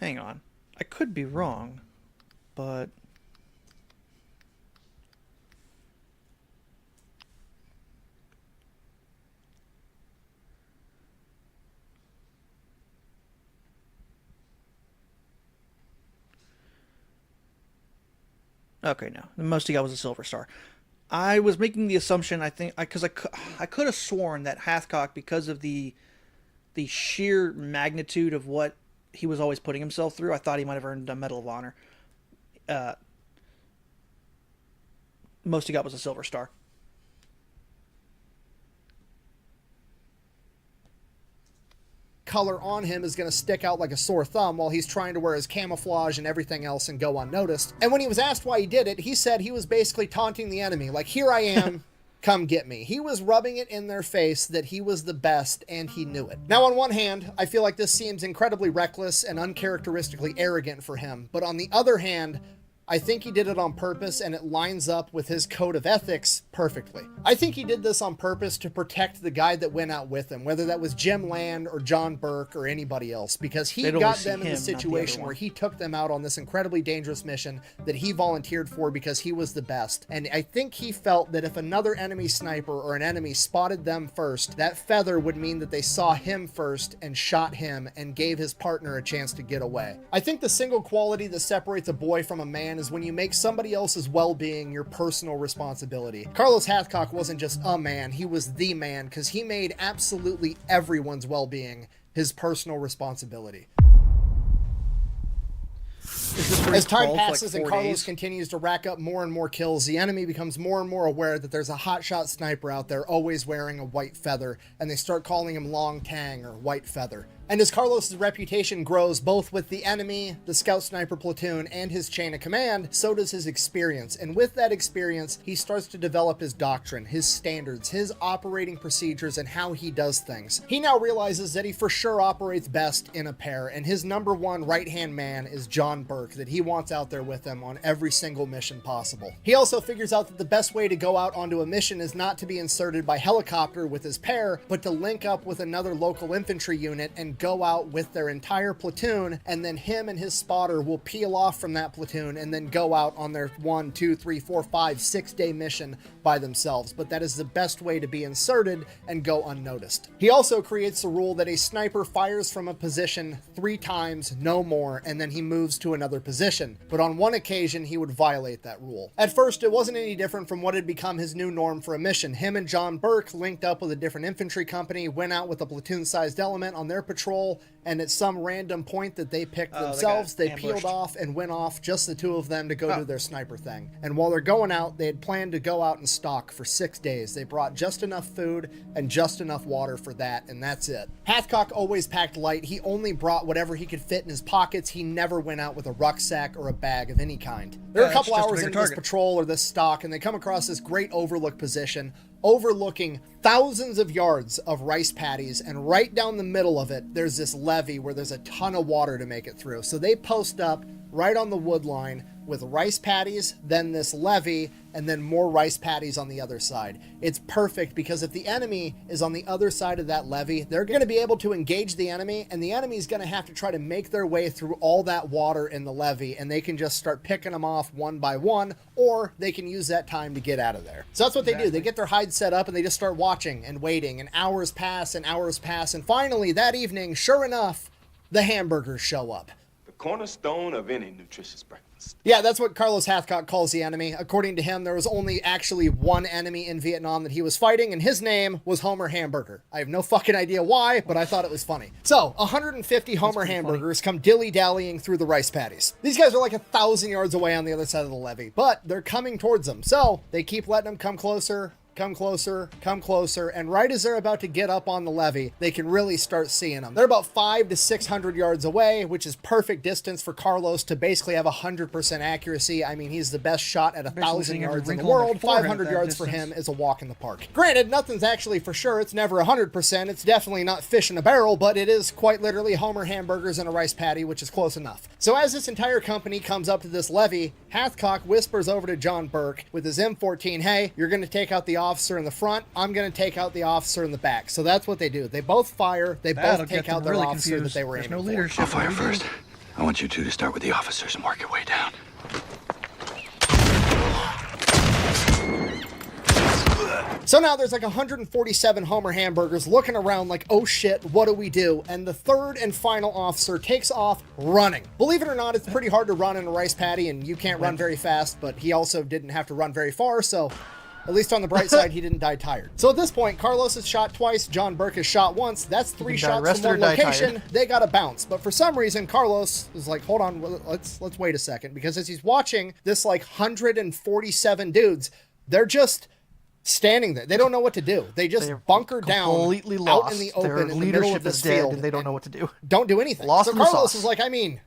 Speaker 1: Hang on. I could be wrong, but... Okay, no. The most he got was a Silver Star. I was making the assumption, I think, because I could have sworn that Hathcock, because of the sheer magnitude of what he was always putting himself through, I thought he might have earned a Medal of Honor. Most he got was a Silver Star.
Speaker 2: color on him is going to stick out like a sore thumb while he's trying to wear his camouflage and everything else and go unnoticed. And when he was asked why he did it, he said he was basically taunting the enemy, like, here I am, come get me. He was rubbing it in their face that he was the best, and he knew it. Now, on one hand, I feel like this seems incredibly reckless and uncharacteristically arrogant for him, but on the other hand, I think he did it on purpose, and it lines up with his code of ethics perfectly. I think he did this on purpose to protect the guy that went out with him, whether that was Jim Land or John Burke or anybody else, because he got them in the situation where he took them out on this incredibly dangerous mission that he volunteered for because he was the best. And I think he felt that if another enemy sniper or an enemy spotted them first, that feather would mean that they saw him first and shot him and gave his partner a chance to get away. I think the single quality that separates a boy from a man is when you make somebody else's well-being your personal responsibility. Carlos Hathcock wasn't just a man, he was the man, because he made absolutely everyone's well-being his personal responsibility. As time passes and Carlos continues to rack up more and more kills, the enemy becomes more and more aware that there's a hotshot sniper out there always wearing a white feather, and they start calling him Long Tang or White Feather. And as Carlos's reputation grows both with the enemy, the scout sniper platoon, and his chain of command, so does his experience. And with that experience, he starts to develop his doctrine, his standards, his operating procedures, and how he does things. He now realizes that he for sure operates best in a pair, and his number one right-hand man is John Burke, that he wants out there with him on every single mission possible. He also figures out that the best way to go out onto a mission is not to be inserted by helicopter with his pair, but to link up with another local infantry unit and go out with their entire platoon, and then him and his spotter will peel off from that platoon and then go out on their 1, 2, 3, 4, 5, 6 day mission by themselves. But that is the best way to be inserted and go unnoticed. He also creates the rule that a sniper fires from a position 3 times, no more, and then he moves to another other position, but on one occasion he would violate that rule. At first, it wasn't any different from what had become his new norm for a mission. Him and John Burke linked up with a different infantry company, went out with a platoon-sized element on their patrol, and at some random point that they picked themselves, they peeled off and went off, just the two of them, to go do their sniper thing. And while they're going out, they had planned to go out and stalk for 6 days. They brought just enough food and just enough water for that, and that's it. Hathcock always packed light. He only brought whatever he could fit in his pockets. He never went out with a rucksack or a bag of any kind. They're a couple hours into this patrol or this stalk, and they come across this great overlook position overlooking thousands of yards of rice paddies, and right down the middle of it there's this levee where there's a ton of water to make it through. So they post up right on the wood line with rice paddies, then this levee, and then more rice paddies on the other side. It's perfect because if the enemy is on the other side of that levee, they're going to be able to engage the enemy, and the enemy's going to have to try to make their way through all that water in the levee, and they can just start picking them off one by one, or they can use that time to get out of there. So that's what they do. They get their hides set up and they just start watching and waiting, and hours pass and hours pass, and finally that evening, sure enough, the hamburgers show up.
Speaker 8: The cornerstone of any nutritious breakfast.
Speaker 2: Yeah, that's what Carlos Hathcock calls the enemy. According to him, there was only actually one enemy in Vietnam that he was fighting, and his name was Homer Hamburger. I have no fucking idea why, but I thought it was funny. So, 150 Homer Hamburgers come dilly-dallying through the rice paddies. These guys are like 1,000 yards away on the other side of the levee, but they're coming towards them. So, they keep letting them come closer, come closer, come closer, and right as they're about to get up on the levee, they can really start seeing them. They're about 500 to 600 yards away, which is perfect distance for Carlos to basically have 100% accuracy. I mean, he's the best shot at 1,000 yards in the world. 500 yards for him is a walk in the park. Granted, nothing's actually for sure. It's never 100%. It's definitely not fish in a barrel, but it is quite literally Homer Hamburgers and a rice paddy, which is close enough. So as this entire company comes up to this levee, Hathcock whispers over to John Burke with his M14, hey, you're going to take out the officer in the front, I'm going to take out the officer in the back. So that's what they do. They both fire, they both take out their officer that they were aiming for.
Speaker 4: I'll fire first. I want you two to start with the officers and work your way down.
Speaker 2: So now there's like 147 Homer Hamburgers looking around like, oh shit, what do we do? And the third and final officer takes off running. Believe it or not, it's pretty hard to run in a rice paddy, and you can't run very fast, but he also didn't have to run very far, so at least on the bright side, he didn't die tired. So at this point, Carlos is shot twice, John Burke is shot once. That's 3 shots from one location. They got to bounce. But for some reason, Carlos is like, hold on, let's wait a second. Because as he's watching this like 147 dudes, they're just standing there. They don't know what to do. They just bunker down
Speaker 1: completely lost.
Speaker 2: Out in the open
Speaker 1: Their
Speaker 2: in the middle
Speaker 1: leadership
Speaker 2: of this
Speaker 1: is dead,
Speaker 2: field.
Speaker 1: and they don't know what to do.
Speaker 2: Don't do anything.
Speaker 1: Lost
Speaker 2: so
Speaker 1: in the
Speaker 2: Carlos
Speaker 1: sauce.
Speaker 2: is like, I mean,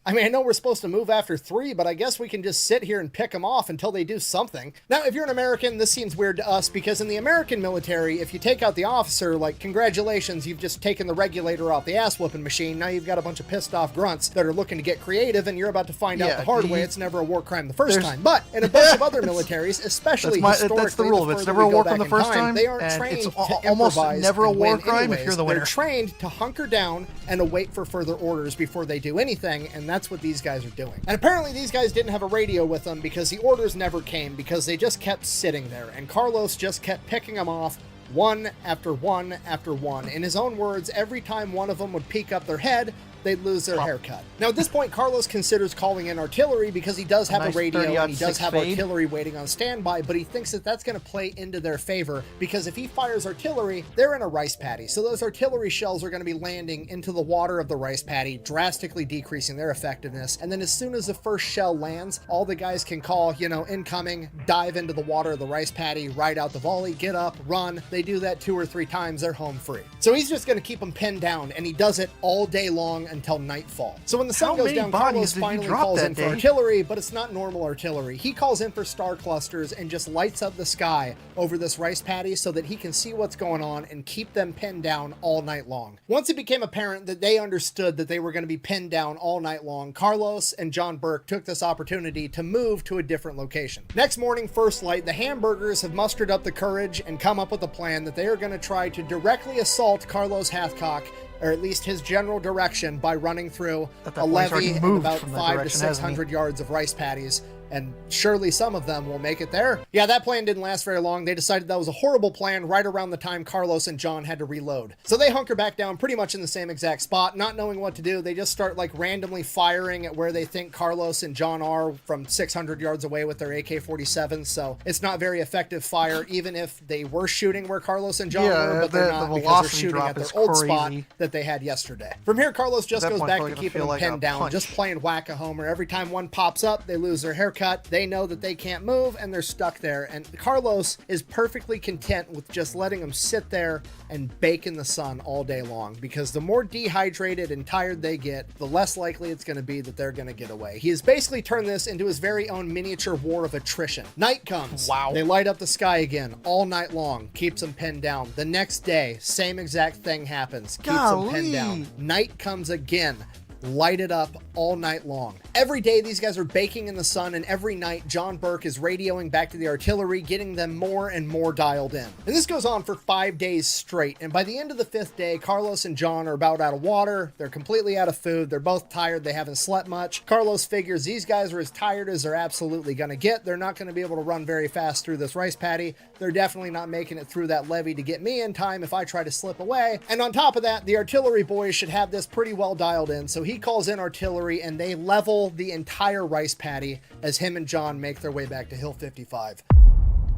Speaker 2: I know we're supposed to move after 3, but I guess we can just sit here and pick them off until they do something. Now, if you're an American, this seems weird to us because in the American military, if you take out the officer, like, congratulations, you've just taken the regulator off the ass-whooping machine. Now you've got a bunch of pissed-off grunts that are looking to get creative, and you're about to find out the hard way it's never a war crime the first time. But in a bunch of other militaries, especially historically,
Speaker 1: that's the rule. It's never a war crime the first time.
Speaker 2: They aren't trained
Speaker 1: it's
Speaker 2: to
Speaker 1: almost
Speaker 2: improvise
Speaker 1: never a
Speaker 2: and
Speaker 1: war
Speaker 2: win
Speaker 1: crime
Speaker 2: anyways.
Speaker 1: if you're the winner.
Speaker 2: They're trained to hunker down and await for further orders before they do anything, and that's what these guys are doing. And apparently these guys didn't have a radio with them because the orders never came because they just kept sitting there, and Carlos just kept picking them off one after one after one. In his own words, every time one of them would peek up their head, they'd lose their haircut. Now, at this point, Carlos considers calling in artillery because he does have a radio and he does have artillery waiting on standby, but he thinks that that's going to play into their favor because if he fires artillery, they're in a rice paddy. So those artillery shells are going to be landing into the water of the rice paddy, drastically decreasing their effectiveness. And then as soon as the first shell lands, all the guys can call, incoming, dive into the water of the rice paddy, ride out the volley, get up, run. They do that 2 or 3 times, they're home free. So he's just going to keep them pinned down, and he does it all day long until nightfall. So when the sun goes down, Carlos finally calls in for artillery, but it's not normal artillery. He calls in for star clusters and just lights up the sky over this rice paddy so that he can see what's going on and keep them pinned down all night long. Once it became apparent that they understood that they were going to be pinned down all night long, Carlos and John Burke took this opportunity to move to a different location. Next morning, first light, the Hamburgers have mustered up the courage and come up with a plan that they are going to try to directly assault Carlos Hathcock, or at least his general direction, by running through a levee and about 500 to 600 yards of rice paddies and surely some of them will make it there. Yeah, that plan didn't last very long. They decided that was a horrible plan right around the time Carlos and John had to reload. So they hunker back down pretty much in the same exact spot, not knowing what to do. They just start like randomly firing at where they think Carlos and John are from 600 yards away with their AK-47s. So it's not very effective fire, even if they were shooting where Carlos and John were, but they're not because they're shooting at their old spot that they had yesterday. From here, Carlos just goes back to keeping them pinned down, just playing whack-a-homer. Every time one pops up, they lose their haircut. They know that they can't move, and they're stuck there. And Carlos is perfectly content with just letting them sit there and bake in the sun all day long, because the more dehydrated and tired they get, the less likely it's going to be that they're going to get away. He has basically turned this into his very own miniature war of attrition. Night comes. Wow. They light up the sky again all night long, keeps them pinned down. The next day, same exact thing happens, keeps them pinned down. Night comes again. Light it up all night long. Every day these guys are baking in the sun, and every night John Burke is radioing back to the artillery, getting them more and more dialed in. And this goes on for 5 days straight, and by the end of the 5th day, Carlos and John are about out of water, they're completely out of food, they're both tired, they haven't slept much. Carlos figures these guys are as tired as they're absolutely gonna get. They're not gonna be able to run very fast through this rice paddy. They're definitely not making it through that levee to get me in time if I try to slip away. And on top of that, the artillery boys should have this pretty well dialed in, so he calls in artillery and they level the entire rice paddy as him and John make their way back to Hill 55.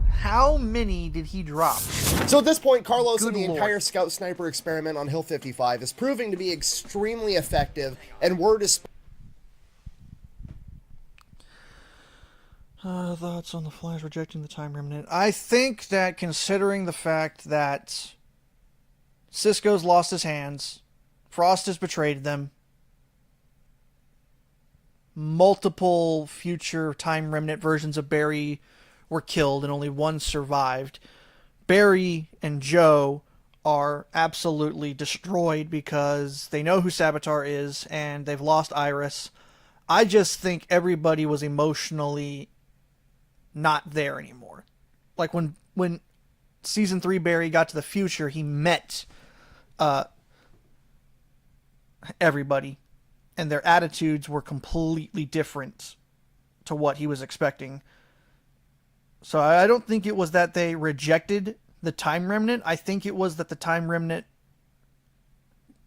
Speaker 1: How many did he drop?
Speaker 2: So at this point, Carlos and the entire scout sniper experiment on Hill 55 is proving to be extremely effective, and word is
Speaker 1: thoughts on the Flash rejecting the time remnant. I think that considering the fact that Cisco's lost his hands, Frost has betrayed them, multiple future time remnant versions of Barry were killed and only one survived, Barry and Joe are absolutely destroyed because they know who Savitar is and they've lost Iris. I just think everybody was emotionally not there anymore. Like when season 3 Barry got to the future, he met everybody, and their attitudes were completely different to what he was expecting. So I don't think it was that they rejected the time remnant. I think it was that the time remnant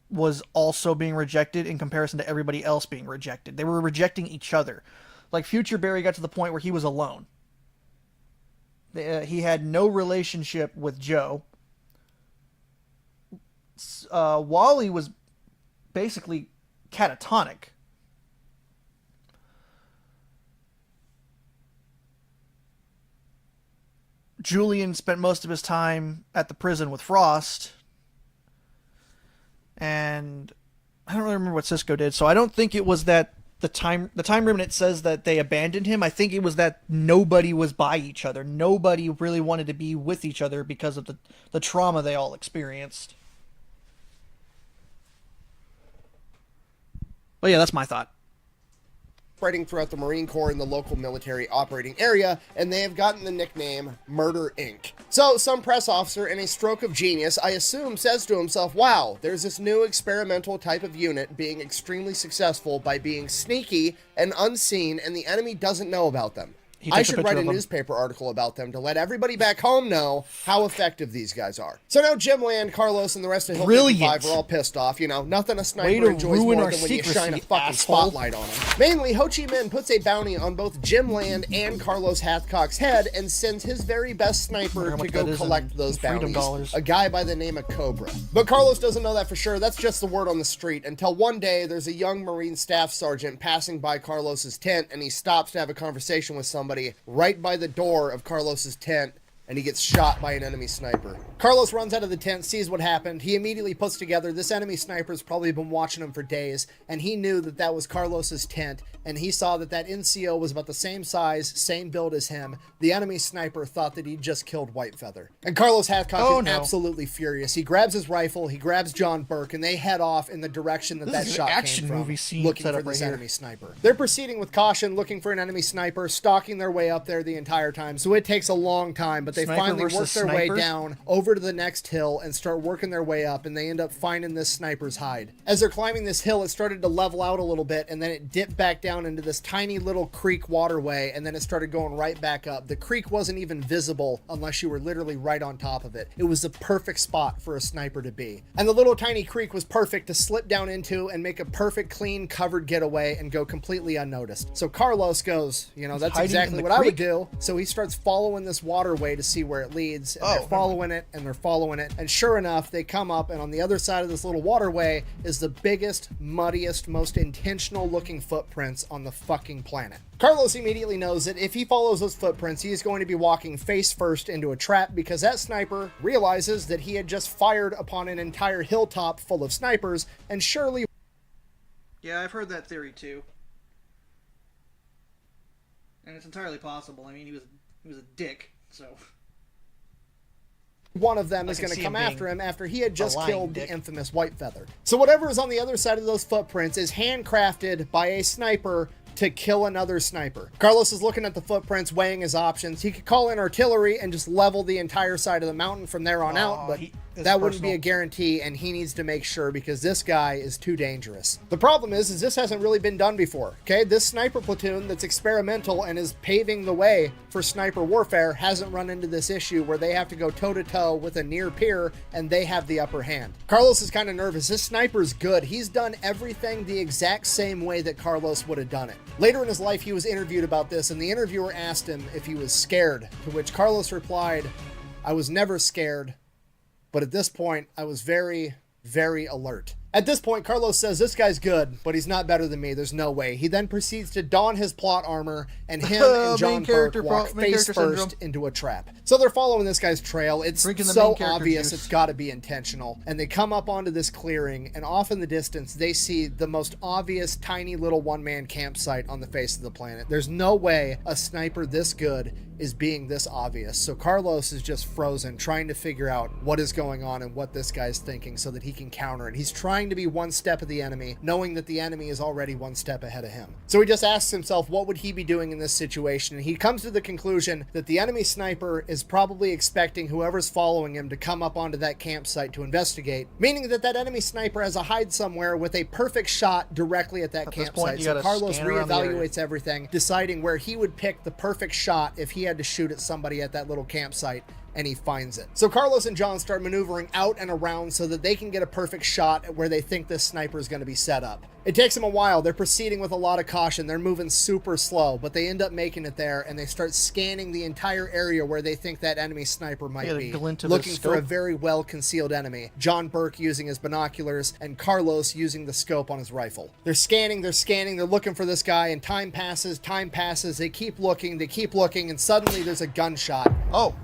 Speaker 1: was also being rejected in comparison to everybody else being rejected. They were rejecting each other. Like future Barry got to the point where he was alone. He had no relationship with Joe. Wally was basically catatonic. Julian spent most of his time at the prison with Frost. And I don't really remember what Cisco did, so I don't think it was that the time remnant says that they abandoned him. I think it was that nobody was by each other. Nobody really wanted to be with each other because of the trauma they all experienced. But yeah, that's my thought.
Speaker 2: spreading throughout the Marine Corps and the local military operating area, and they have gotten the nickname Murder Inc. So some press officer, in a stroke of genius, I assume, says to himself, wow, there's this new experimental type of unit being extremely successful by being sneaky and unseen, and the enemy doesn't know about them. I should write a newspaper article about them to let everybody back home know how effective these guys are. So now Jim Land, Carlos, and the rest of Hill 55 are all pissed off. You know, nothing a sniper enjoys more than when you shine a fucking spotlight on him. Mainly, Ho Chi Minh puts a bounty on both Jim Land and Carlos Hathcock's head and sends his very best sniper to go collect those bounties, a guy by the name of Cobra. But Carlos doesn't know that for sure. That's just the word on the street, until one day there's a young Marine staff sergeant passing by Carlos's tent, and he stops to have a conversation with somebody right by the door of Carlos's tent, and he gets shot by an enemy sniper. Carlos runs out of the tent, sees what happened. He immediately puts together this enemy sniper's probably been watching him for days, and he knew that that was Carlos's tent, and he saw that that NCO was about the same size, same build as him. The enemy sniper thought that he'd just killed Whitefeather. And Carlos Hathcock is absolutely furious. He grabs his rifle, he grabs John Burke, and they head off in the direction that that shot came from, looking for this enemy sniper. They're proceeding with caution, looking for an enemy sniper, stalking their way up there the entire time, so it takes a long time, but but they
Speaker 1: Sniper
Speaker 2: finally work
Speaker 1: versus
Speaker 2: their way
Speaker 1: snipers?
Speaker 2: down over to the next hill and start working their way up, and they end up finding this sniper's hide. As they're climbing this hill, it started to level out a little bit, and then it dipped back down into this tiny little creek waterway, and then it started going right back up. The creek wasn't even visible unless you were literally right on top of it. It was the perfect spot for a sniper to be. And the little tiny creek was perfect to slip down into and make a perfect, clean, covered getaway and go completely unnoticed. So Carlos goes, you know, that's
Speaker 1: hiding
Speaker 2: exactly
Speaker 1: in the
Speaker 2: what I would
Speaker 1: creek?
Speaker 2: do. So he starts following this waterway to see where it leads, and they're following it, and they're following it, and sure enough, they come up, and on the other side of this little waterway is the biggest, muddiest, most intentional looking footprints on the fucking planet. Carlos immediately knows that if he follows those footprints, he is going to be walking face first into a trap, because that sniper realizes that he had just fired upon an entire hilltop full of snipers, and surely...
Speaker 1: Yeah, I've heard that theory too. And it's entirely possible. I mean, he was a dick, so...
Speaker 2: one of them
Speaker 1: I
Speaker 2: is
Speaker 1: can
Speaker 2: going to
Speaker 1: see
Speaker 2: come
Speaker 1: him being
Speaker 2: after him after he had just
Speaker 1: lying
Speaker 2: killed
Speaker 1: dick.
Speaker 2: the infamous Whitefeather. So whatever is on the other side of those footprints is handcrafted by a sniper to kill another sniper. Carlos is looking at the footprints, weighing his options. He could call in artillery and just level the entire side of the mountain from there on out, but that wouldn't be a guarantee, and he needs to make sure, because this guy is too dangerous. The problem is this hasn't really been done before, okay? This sniper platoon that's experimental and is paving the way for sniper warfare hasn't run into this issue where they have to go toe-to-toe with a near peer and they have the upper hand. Carlos is kind of nervous. This sniper's good. He's done everything the exact same way that Carlos would have done it. Later in his life, he was interviewed about this, and the interviewer asked him if he was scared, to which Carlos replied, "I was never scared, but at this point, I was very, very alert." At this point, Carlos says, this guy's good, but he's not better than me. There's no way. He then proceeds to don his plot armor, and him and John Burke walk face first into a trap. So they're following this guy's trail. It's so obvious it's got to be intentional. And they come up onto this clearing, and off in the distance, they see the most obvious tiny little one-man campsite on the face of the planet. There's no way a sniper this good is being this obvious. So Carlos is just frozen, trying to figure out what is going on and what this guy's thinking so that he can counter it. He's trying to be one step of the enemy, knowing that the enemy is already one step ahead of him. So he just asks himself, what would he be doing in this situation? And he comes to the conclusion that the enemy sniper is probably expecting whoever's following him to come up onto that campsite to investigate, meaning that that enemy sniper has a hide somewhere with a perfect shot directly at that campsite. So Carlos reevaluates everything, deciding where he would pick the perfect shot if he had to shoot at somebody at that little campsite, and he finds it. So Carlos and John start maneuvering out and around so that they can get a perfect shot at where they think this sniper is going to be set up. It takes them a while. They're proceeding with a lot of caution. They're moving super slow, but they end up making it there, and they start scanning the entire area where they think that enemy sniper might be, looking for a very well-concealed enemy. John Burke using his binoculars, and Carlos using the scope on his rifle. They're scanning, they're looking for this guy, and time passes, they keep looking, and suddenly there's a gunshot. Oh!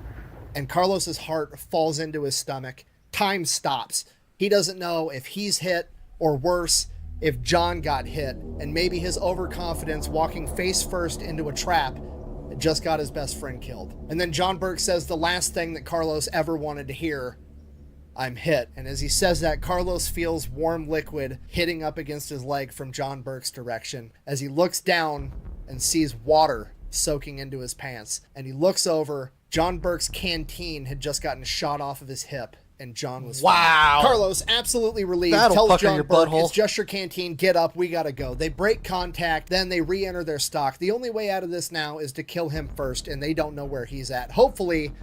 Speaker 2: And Carlos's heart falls into his stomach. Time stops. He doesn't know if he's hit, or worse, if John got hit, and maybe his overconfidence walking face first into a trap just got his best friend killed. And then John Burke says the last thing that Carlos ever wanted to hear, "I'm hit." And as he says that, Carlos feels warm liquid hitting up against his leg from John Burke's direction as he looks down and sees water soaking into his pants. And he looks over. John Burke's canteen had just gotten shot off of his hip, and John was fine. Carlos, absolutely relieved, tells John Burke, "It's just your canteen, get up, we gotta go." They break contact, then they re-enter their stock. The only way out of this now is to kill him first, and they don't know where he's at. Hopefully,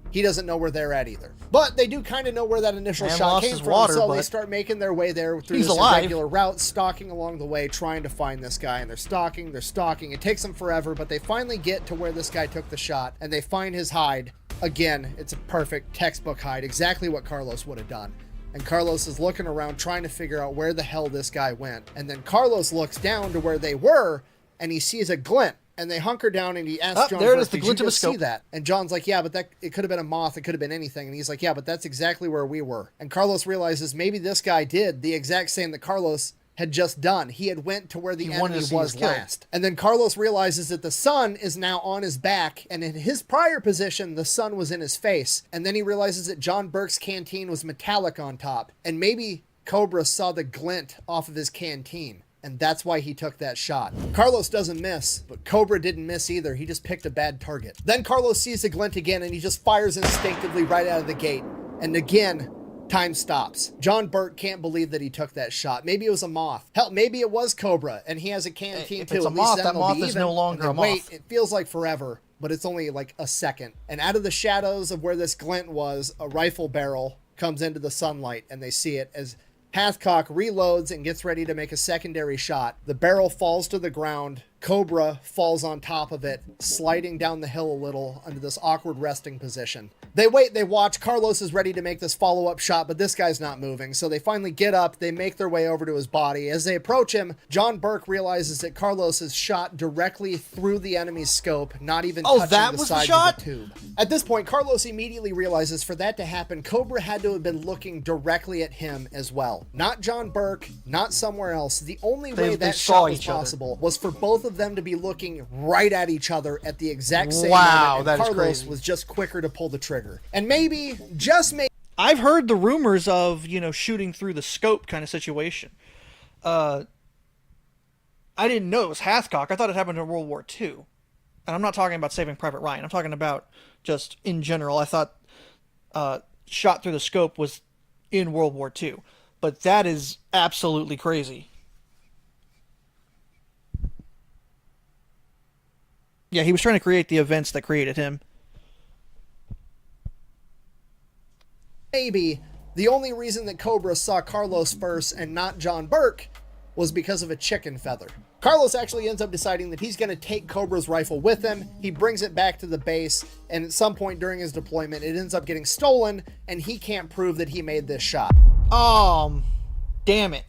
Speaker 2: he doesn't know where they're at either. But they do kind of know where that initial shot came from, so they start making their way there through this irregular route, stalking along the way, trying to find this guy. And they're stalking. It takes them forever, but they finally get to where this guy took the shot, and they find his hide. Again, it's a perfect textbook hide, exactly what Carlos would have done. And Carlos is looking around, trying to figure out where the hell this guy went. And then Carlos looks down to where they were, and he sees a glint. And they hunker down, and he asks John, "Did you just see that?" And John's like, "Yeah, but it could have been a moth. It could have been anything." And he's like, "Yeah, but that's exactly where we were." And Carlos realizes maybe this guy did the exact same that Carlos had just done. He had went to where the enemy was last. And then Carlos realizes that the sun is now on his back, and in his prior position, the sun was in his face. And then he realizes that John Burke's canteen was metallic on top, and maybe Cobra saw the glint off of his canteen. and that's why he took that shot. Carlos doesn't miss, but Cobra didn't miss either. He just picked a bad target. Then Carlos sees the glint again, and he just fires instinctively right out of the gate. And again, time stops. John Burke can't believe that he took that shot. Maybe it was a moth. Hell, maybe it was Cobra, and he has a canteen too.
Speaker 1: If it's a
Speaker 2: At least
Speaker 1: moth,
Speaker 2: then
Speaker 1: that
Speaker 2: they'll
Speaker 1: moth
Speaker 2: be
Speaker 1: is
Speaker 2: even.
Speaker 1: no longer
Speaker 2: And
Speaker 1: a
Speaker 2: then wait,
Speaker 1: moth.
Speaker 2: it feels like forever, but it's only like a second. And out of the shadows of where this glint was, a rifle barrel comes into the sunlight, and they see it as Hathcock reloads and gets ready to make a secondary shot. The barrel falls to the ground. Cobra falls on top of it, sliding down the hill a little under this awkward resting position. They wait, they watch. Carlos is ready to make this follow-up shot, but this guy's not moving. So they finally get up, they make their way over to his body. As they approach him, John Burke realizes that Carlos is shot directly through the enemy's scope, not even touching
Speaker 1: that
Speaker 2: the
Speaker 1: was the
Speaker 2: sides
Speaker 1: shot?
Speaker 2: of the tube. At this point, Carlos immediately realizes for that to happen, Cobra had to have been looking directly at him as well. Not John Burke, not somewhere else. The only way
Speaker 1: They
Speaker 2: that
Speaker 1: saw
Speaker 2: shot was
Speaker 1: each other.
Speaker 2: possible was for both of them to be looking right at each other at the exact same
Speaker 1: Wow,
Speaker 2: moment,
Speaker 1: that
Speaker 2: and
Speaker 1: is
Speaker 2: Carlos
Speaker 1: crazy.
Speaker 2: was just quicker to pull the trigger. And maybe, just maybe,
Speaker 1: I've heard the rumors of, shooting through the scope kind of situation. I didn't know it was Hathcock. I thought it happened in World War II. And I'm not talking about Saving Private Ryan. I'm talking about just in general. I thought shot through the scope was in World War II. But that is absolutely crazy. Yeah, he was trying to create the events that created him.
Speaker 2: maybe the only reason that Cobra saw Carlos first and not John Burke was because of a chicken feather. Carlos actually ends up deciding that he's going to take Cobra's rifle with him. He brings it back to the base, and at some point during his deployment, it ends up getting stolen, and he can't prove that he made this shot.
Speaker 1: Damn it.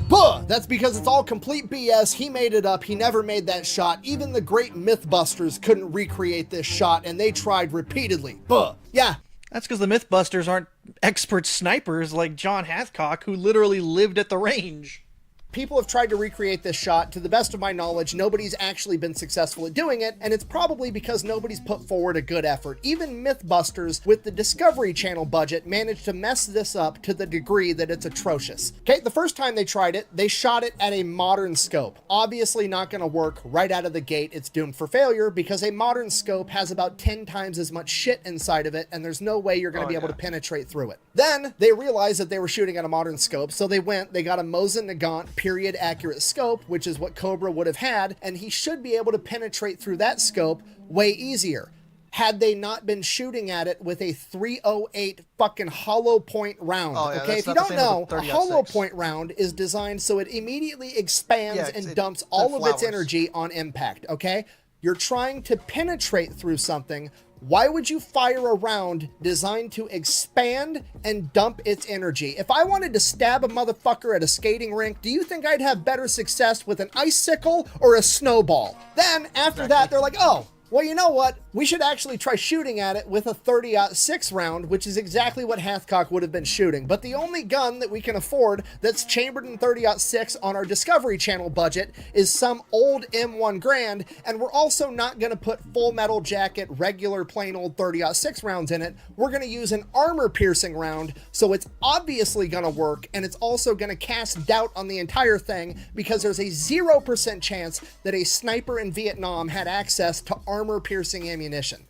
Speaker 2: Buh! That's because it's all complete BS. He made it up. He never made that shot. Even the great Mythbusters couldn't recreate this shot, and they tried repeatedly. Buh! Yeah.
Speaker 1: That's because the Mythbusters aren't expert snipers like John Hathcock, who literally lived at the range.
Speaker 2: People have tried to recreate this shot. To the best of my knowledge, nobody's actually been successful at doing it, and it's probably because nobody's put forward a good effort. Even Mythbusters, with the Discovery Channel budget, managed to mess this up to the degree that it's atrocious. Okay, the first time they tried it, they shot it at a modern scope. Obviously not going to work right out of the gate. It's doomed for failure because a modern scope has about 10 times as much shit inside of it, and there's no way you're going to be able to penetrate through it. Then they realized that they were shooting at a modern scope, so they got a Mosin Nagant period accurate scope, which is what Cobra would have had, and he should be able to penetrate through that scope way easier. Had they not been shooting at it with a 308 fucking hollow point round. Okay, if you don't know, a hollow point round is designed so it immediately expands and dumps all of its energy on impact, okay? You're trying to penetrate through something. Why would you fire a round designed to expand and dump its energy? If I wanted to stab a motherfucker at a skating rink, do you think I'd have better success with an icicle or a snowball? Then, after that, they're like, oh, well, you know what? We should actually try shooting at it with a 30-06 round, which is exactly what Hathcock would have been shooting. But the only gun that we can afford that's chambered in 30-06 on our Discovery Channel budget is some old M1 Grand, and we're also not going to put Full Metal Jacket, regular plain old 30-06 rounds in it. We're going to use an armor-piercing round, so it's obviously going to work, and it's also going to cast doubt on the entire thing because there's a 0% chance that a sniper in Vietnam had access to armor-piercing ammunition.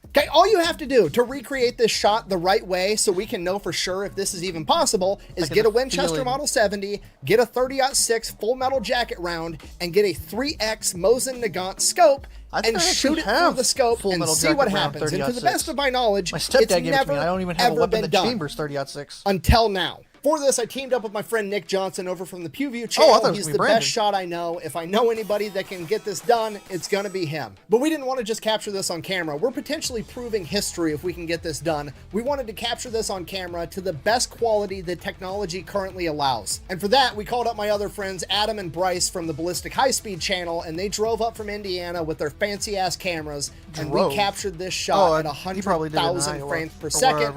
Speaker 2: Okay, all you have to do to recreate this shot the right way so we can know for sure if this is even possible is get a Winchester Model 70, get a 30-06 Full Metal Jacket round, and get a 3X Mosin Nagant scope and shoot it through the scope and see what happens. And to the best of my knowledge,
Speaker 1: my stepdad
Speaker 2: it's
Speaker 1: gave it to
Speaker 2: never,
Speaker 1: me. I don't even have a
Speaker 2: ever
Speaker 1: weapon
Speaker 2: been
Speaker 1: that
Speaker 2: done
Speaker 1: chambers 30-06.
Speaker 2: until now. For this, I teamed up with my friend Nick Johnson over from the PewView channel. He's the best shot I know. If I know anybody that can get this done, it's gonna be him. But we didn't want to just capture this on camera. We're potentially proving history if we can get this done. We wanted to capture this on camera to the best quality that technology currently allows. And for that, we called up my other friends, Adam and Bryce from the Ballistic High Speed channel, and they drove up from Indiana with their fancy ass cameras, and we captured this shot at 100,000 frames per second.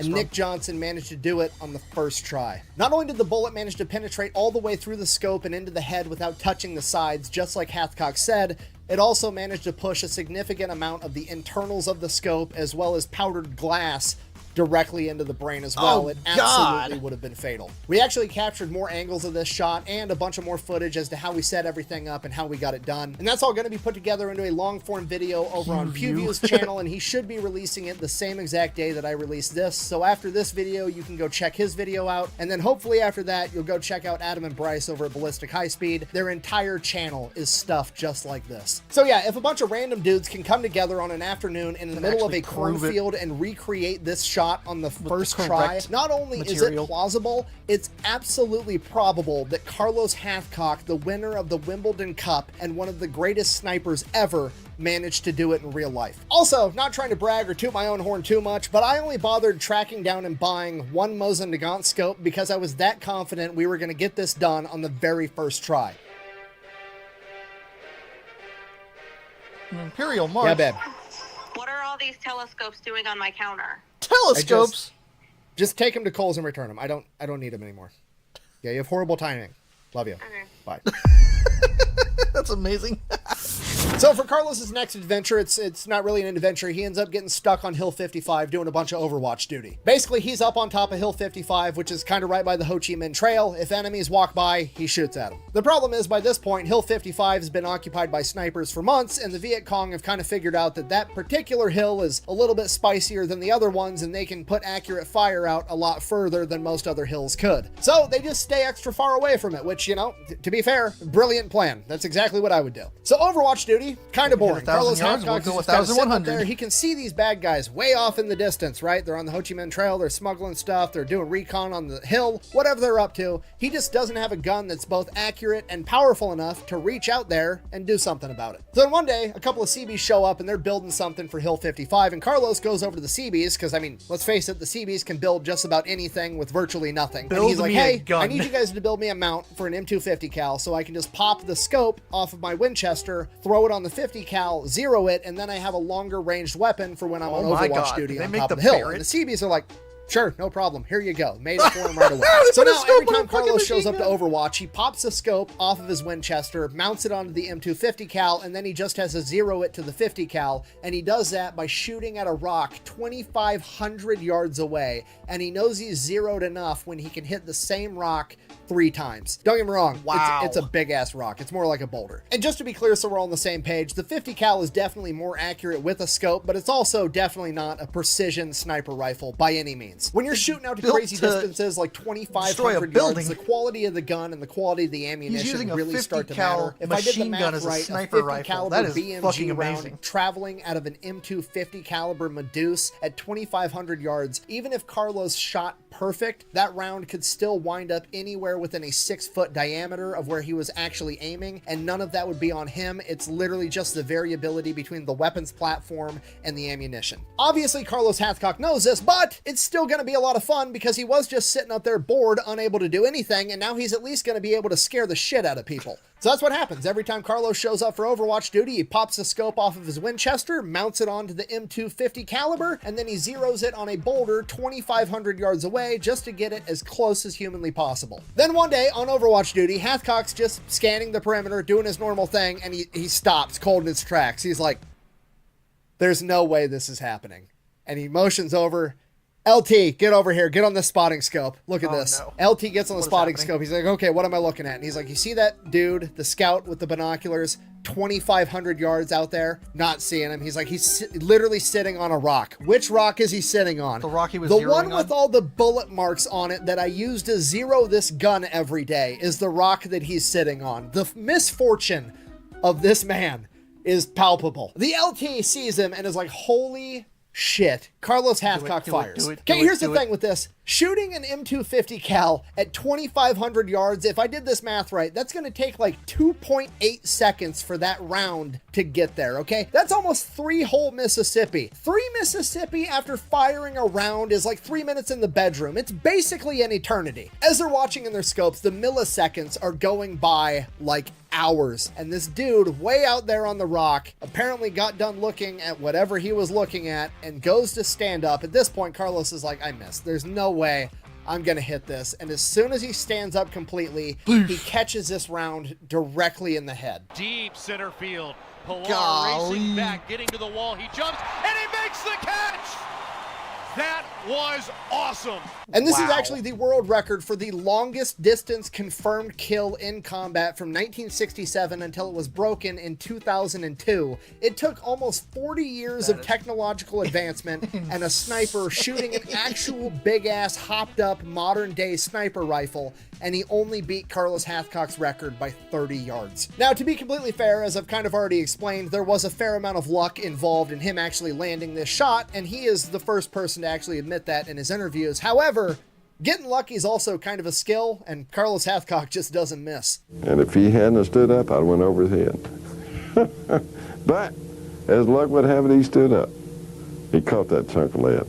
Speaker 2: And Nick Johnson managed to do it on the first try. Not only did the bullet manage to penetrate all the way through the scope and into the head without touching the sides, just like Hathcock said, it also managed to push a significant amount of the internals of the scope as well as powdered glass directly into the brain as well,
Speaker 11: Oh,
Speaker 2: it
Speaker 11: God.
Speaker 2: absolutely would have been fatal. We actually captured more angles of this shot and a bunch of more footage as to how we set everything up and how we got it done. And that's all going to be put together into a long form video over on Pewview's channel, and he should be releasing it the same exact day that I release this. So after this video, you can go check his video out, and then hopefully after that, you'll go check out Adam and Bryce over at Ballistic High Speed. Their entire channel is stuffed just like this. So yeah, if a bunch of random dudes can come together on an afternoon in the middle of a cornfield and recreate this shot on the first try, not only is it plausible, it's absolutely probable that Carlos Hathcock, the winner of the Wimbledon Cup and one of the greatest snipers ever, managed to do it in real life. Also, not trying to brag or toot my own horn too much, but I only bothered tracking down and buying one Mosin Nagant scope because I was that confident we were going to get this done on the very first try.
Speaker 11: Imperial Mark.
Speaker 2: Yeah, babe.
Speaker 12: What are all these telescopes doing on my counter?
Speaker 11: Telescopes?
Speaker 2: Just take them to Kohl's and return them. I don't need them anymore. Yeah, you have horrible timing. Love you.
Speaker 12: Okay.
Speaker 2: Bye.
Speaker 11: That's amazing.
Speaker 2: So for Carlos's next adventure, it's not really an adventure. He ends up getting stuck on Hill 55 doing a bunch of Overwatch duty. Basically, he's up on top of Hill 55, which is kind of right by the Ho Chi Minh Trail. If enemies walk by, he shoots at them. The problem is, by this point, Hill 55 has been occupied by snipers for months, and the Viet Cong have kind of figured out that that particular hill is a little bit spicier than the other ones, and they can put accurate fire out a lot further than most other hills could. So they just stay extra far away from it, which, you know, to be fair, brilliant plan. That's exactly what I would do. So Overwatch duty, kind of boring. Carlos Hathcock is just kind of sitting up there. He can see these bad guys way off in the distance, right? They're on the Ho Chi Minh Trail, they're smuggling stuff, they're doing recon on the hill, whatever they're up to. He just doesn't have a gun that's both accurate and powerful enough to reach out there and do something about it. So then one day, a couple of Seabees show up and they're building something for Hill 55, and Carlos goes over to the Seabees, because, I mean, let's face it, the Seabees can build just about anything with virtually nothing. And he's like, hey, I need you guys to build me a mount for an M250 cal so I can just pop the scope off of my Winchester, throw it on the 50 cal, zero it, and then I have a longer ranged weapon for when I'm on Overwatch duty on top of the hill. And the Seabees are like, sure, no problem. Here you go. Made it for him right away. So now every time Carlos shows up to Overwatch, he pops a scope off of his Winchester, mounts it onto the M250 cal, and then he just has to zero it to the 50 cal. And he does that by shooting at a rock 2,500 yards away. And he knows he's zeroed enough when he can hit the same rock 3 times. Don't get me wrong. Wow. It's a big ass rock. It's more like a boulder. And just to be clear, so we're all on the same page, the 50 cal is definitely more accurate with a scope, but it's also definitely not a precision sniper rifle by any means. When you're shooting out to crazy distances like 2,500 yards, the quality of the gun and the quality of the ammunition really start to matter. If I did the math right, a 50 caliber BMG round traveling out of an M250 caliber Meduse at 2,500 yards, even if Carlos shot perfect, that round could still wind up anywhere within a 6-foot diameter of where he was actually aiming, and none of that would be on him. It's literally just the variability between the weapons platform and the ammunition. Obviously, Carlos Hathcock knows this, but it's still going to be a lot of fun because he was just sitting up there bored, unable to do anything, and now he's at least going to be able to scare the shit out of people. So that's what happens. Every time Carlos shows up for Overwatch duty, he pops the scope off of his Winchester, mounts it onto the M250 caliber, and then he zeroes it on a boulder 2,500 yards away just to get it as close as humanly possible. Then one day on Overwatch duty, Hathcock's just scanning the perimeter, doing his normal thing, and he stops cold in his tracks. He's like, there's no way this is happening. And he motions over, LT, get over here. Get on the spotting scope. Look at this. No. LT gets on the spotting scope. He's like, okay, what am I looking at? And he's like, you see that dude, the scout with the binoculars, 2,500 yards out there? Not seeing him. He's like, he's literally sitting on a rock. Which rock is he sitting on?
Speaker 11: The rock he was
Speaker 2: The one with all the bullet marks on it that I use to zero this gun every day is the rock that he's sitting on. The misfortune of this man is palpable. The LT sees him and is like, holy shit. Carlos Hathcock fires. Okay, here's the thing with this. Shooting an M250 cal at 2,500 yards, if I did this math right, that's going to take like 2.8 seconds for that round to get there, okay? That's almost 3 whole Mississippi. 3 Mississippi after firing a round is like 3 minutes in the bedroom. It's basically an eternity. As they're watching in their scopes, the milliseconds are going by like hours. And this dude way out there on the rock apparently got done looking at whatever he was looking at and goes to stand up. At this point, Carlos is like, I missed. There's no way I'm gonna hit this. And as soon as he stands up completely, he catches this round directly in the head.
Speaker 13: Deep center field. Pilar racing back, getting to the wall. He jumps and he makes the catch.
Speaker 10: That was awesome.
Speaker 2: And this is actually the world record for the longest distance confirmed kill in combat from 1967 until it was broken in 2002. It took almost 40 years of technological advancement and a sniper shooting an actual big-ass, hopped-up, modern-day sniper rifle, and he only beat Carlos Hathcock's record by 30 yards. Now, to be completely fair, as I've kind of already explained, there was a fair amount of luck involved in him actually landing this shot, and he is the first person to actually admit that in his interviews. However, getting lucky is also kind of a skill, and Carlos Hathcock just doesn't miss.
Speaker 13: And if he hadn't have stood up, I'd have went over his head. But, as luck would have it, he stood up. He caught that chunk of lead.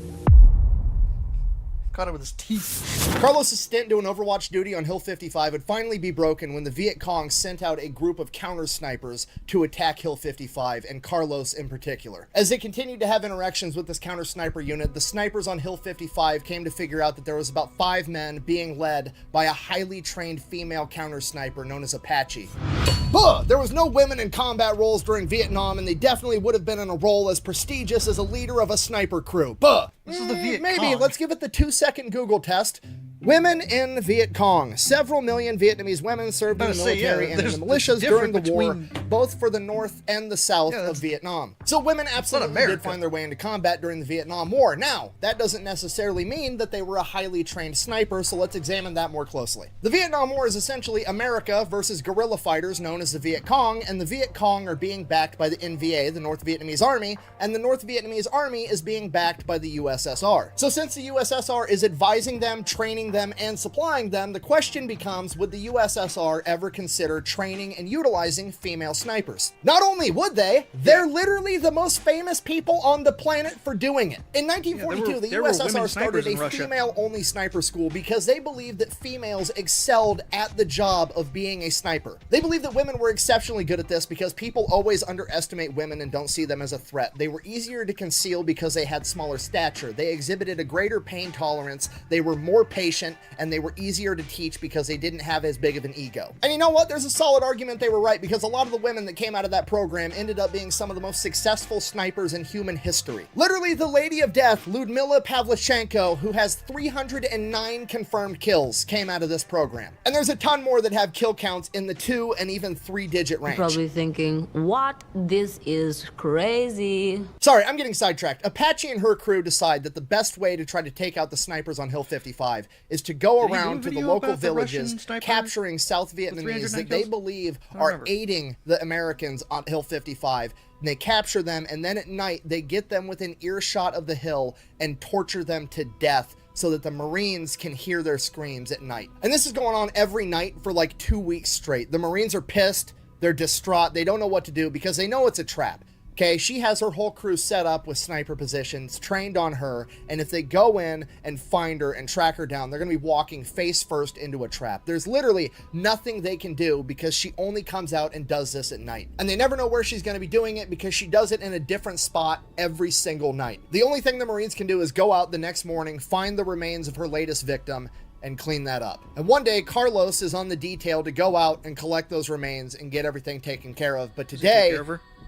Speaker 11: Caught it with his teeth.
Speaker 2: Carlos's stint doing Overwatch duty on Hill 55 would finally be broken when the Viet Cong sent out a group of counter snipers to attack Hill 55, and Carlos in particular. As they continued to have interactions with this counter sniper unit, the snipers on Hill 55 came to figure out that there was about 5 men being led by a highly trained female counter sniper known as Apache. There was no women in combat roles during Vietnam, and they definitely would have been in a role as prestigious as a leader of a sniper crew.
Speaker 11: This is the Viet
Speaker 2: Maybe,
Speaker 11: Cong.
Speaker 2: let's give it the 2-second Google test. Women in Viet Cong. Several million Vietnamese women served in the military and in the militias during the war, both for the North and the South of Vietnam. So women absolutely did find their way into combat during the Vietnam War. Now, that doesn't necessarily mean that they were a highly trained sniper, so let's examine that more closely. The Vietnam War is essentially America versus guerrilla fighters known as the Viet Cong, and the Viet Cong are being backed by the NVA, the North Vietnamese Army, and the North Vietnamese Army is being backed by the USSR. So since the USSR is advising them, training them, and supplying them, the question becomes, would the USSR ever consider training and utilizing female snipers? Not only would they, they're literally the most famous people on the planet for doing it. In 1942, the USSR started a female-only sniper school because they believed that females excelled at the job of being a sniper. They believed that women were exceptionally good at this because people always underestimate women and don't see them as a threat. They were easier to conceal because they had smaller stature. They exhibited a greater pain tolerance. They were more patient, and they were easier to teach because they didn't have as big of an ego. And you know what? There's a solid argument they were right, because a lot of the women that came out of that program ended up being some of the most successful snipers in human history. Literally, the Lady of Death, Ludmila Pavlichenko, who has 309 confirmed kills, came out of this program. And there's a ton more that have kill counts in the 2 and even 3-digit range.
Speaker 14: You're probably thinking, what? This is crazy.
Speaker 2: Sorry, I'm getting sidetracked. Apache and her crew decide that the best way to try to take out the snipers on Hill 55 is to go around to the local villages, capturing South Vietnamese that they believe are aiding the Americans on Hill 55. And they capture them, and then at night they get them within earshot of the hill and torture them to death so that the Marines can hear their screams at night. And this is going on every night for like 2 weeks straight. The Marines are pissed, they're distraught, they don't know what to do because they know it's a trap. Okay, she has her whole crew set up with sniper positions, trained on her, and if they go in and find her and track her down, they're going to be walking face first into a trap. There's literally nothing they can do because she only comes out and does this at night. And they never know where she's going to be doing it because she does it in a different spot every single night. The only thing the Marines can do is go out the next morning, find the remains of her latest victim, and clean that up. And one day, Carlos is on the detail to go out and collect those remains and get everything taken care of. But today,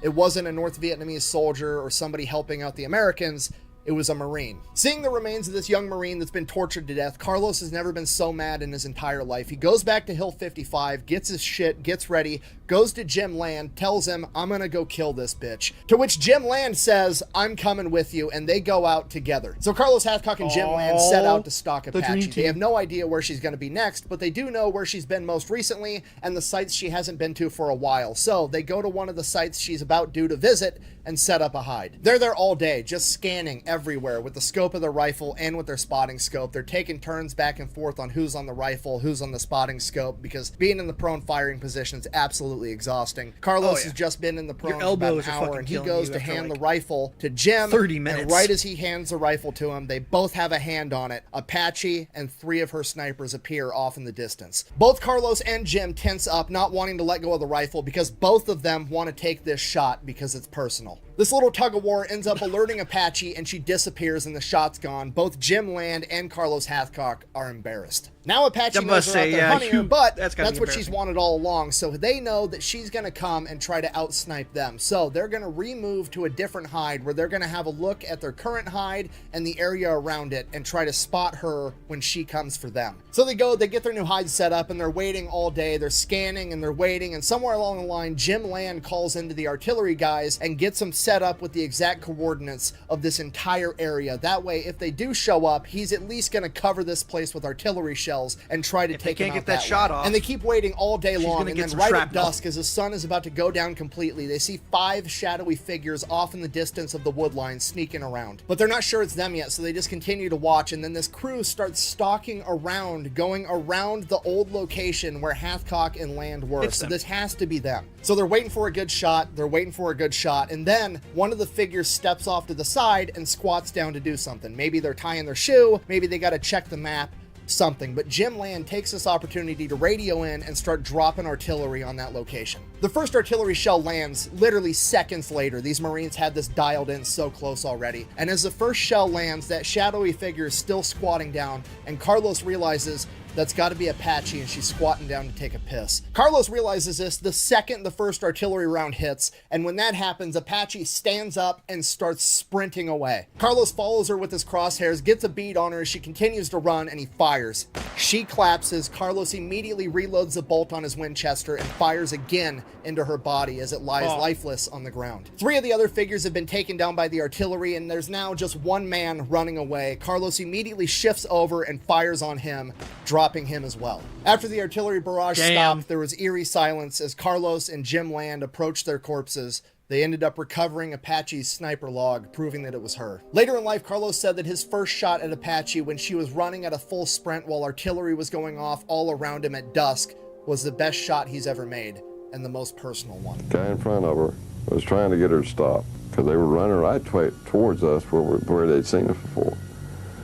Speaker 2: it wasn't a North Vietnamese soldier or somebody helping out the Americans. It was a Marine. Seeing the remains of this young Marine that's been tortured to death, Carlos has never been so mad in his entire life. He goes back to Hill 55, gets his shit, gets ready, goes to Jim Land, tells him, I'm gonna go kill this bitch. To which Jim Land says, I'm coming with you, and they go out together. So Carlos Hathcock and Jim Land set out to stalk Apache. They have no idea where she's gonna be next, but they do know where she's been most recently and the sites she hasn't been to for a while. So they go to one of the sites she's about due to visit and set up a hide. They're there all day, just scanning everywhere with the scope of the rifle and with their spotting scope. They're taking turns back and forth on who's on the rifle, who's on the spotting scope, because being in the prone firing position is absolutely exhausting. Carlos has just been in the prone for about an hour, and he goes to hand the rifle to Jim.
Speaker 1: 30 minutes.
Speaker 2: And right as he hands the rifle to him, they both have a hand on it. Apache and 3 of her snipers appear off in the distance. Both Carlos and Jim tense up, not wanting to let go of the rifle because both of them want to take this shot because it's personal. This little tug of war ends up alerting Apache, and she disappears and the shot's gone, both Jim Land and Carlos Hathcock are embarrassed. Now Apache
Speaker 1: I
Speaker 2: knows
Speaker 1: must
Speaker 2: they're out
Speaker 1: say,
Speaker 2: there
Speaker 1: yeah,
Speaker 2: hunting her, but
Speaker 1: that's
Speaker 2: that's what she's wanted all along, so they know that she's going to come and try to outsnipe them. So they're going to remove to a different hide where they're going to have a look at their current hide and the area around it and try to spot her when she comes for them. So they go, they get their new hide set up, and they're waiting all day. They're scanning and they're waiting, and somewhere along the line, Jim Land calls into the artillery guys and gets them set up with the exact coordinates of this entire area. That way, if they do show up, he's at least going to cover this place with artillery shells and try to take him out that shot off. And they keep waiting all day long, and then right at dusk, as the sun is about to go down completely, they see 5 shadowy figures off in the distance of the wood line sneaking around. But they're not sure it's them yet, so they just continue to watch, and then this crew starts stalking around, going around the old location where Hathcock and Land were. So this has to be them. So they're waiting for a good shot, and then one of the figures steps off to the side and squats down to do something. Maybe they're tying their shoe, maybe they got to check the map, something. But Jim Land takes this opportunity to radio in and start dropping artillery on that location. The first artillery shell lands literally seconds later. These Marines had this dialed in so close already. And as the first shell lands, that shadowy figure is still squatting down, and Carlos realizes that's got to be Apache, and she's squatting down to take a piss. Carlos realizes this the second the first artillery round hits, and when that happens, Apache stands up and starts sprinting away. Carlos follows her with his crosshairs, gets a bead on her as she continues to run, and he fires. She collapses. Carlos immediately reloads the bolt on his Winchester and fires again into her body as it lies lifeless on the ground. 3 of the other figures have been taken down by the artillery, and there's now just one man running away. Carlos immediately shifts over and fires on him, dropping him as well. After the artillery barrage stopped, there was eerie silence as Carlos and Jim Land approached their corpses. They ended up recovering Apache's sniper log, proving that it was her. Later in life, Carlos said that his first shot at Apache when she was running at a full sprint while artillery was going off all around him at dusk was the best shot he's ever made, and the most personal one.
Speaker 13: The guy in front of her was trying to get her to stop because they were running right towards us where they'd seen us before.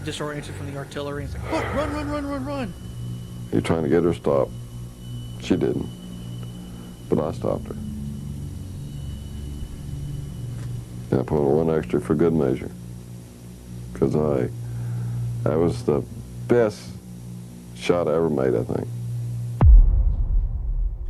Speaker 1: Disoriented from the artillery. It's like, what? Run, run, run, run, run.
Speaker 13: He was trying to get her to stop. She didn't. But I stopped her. And I put on 1 extra for good measure. Because that was the best shot I ever made, I think.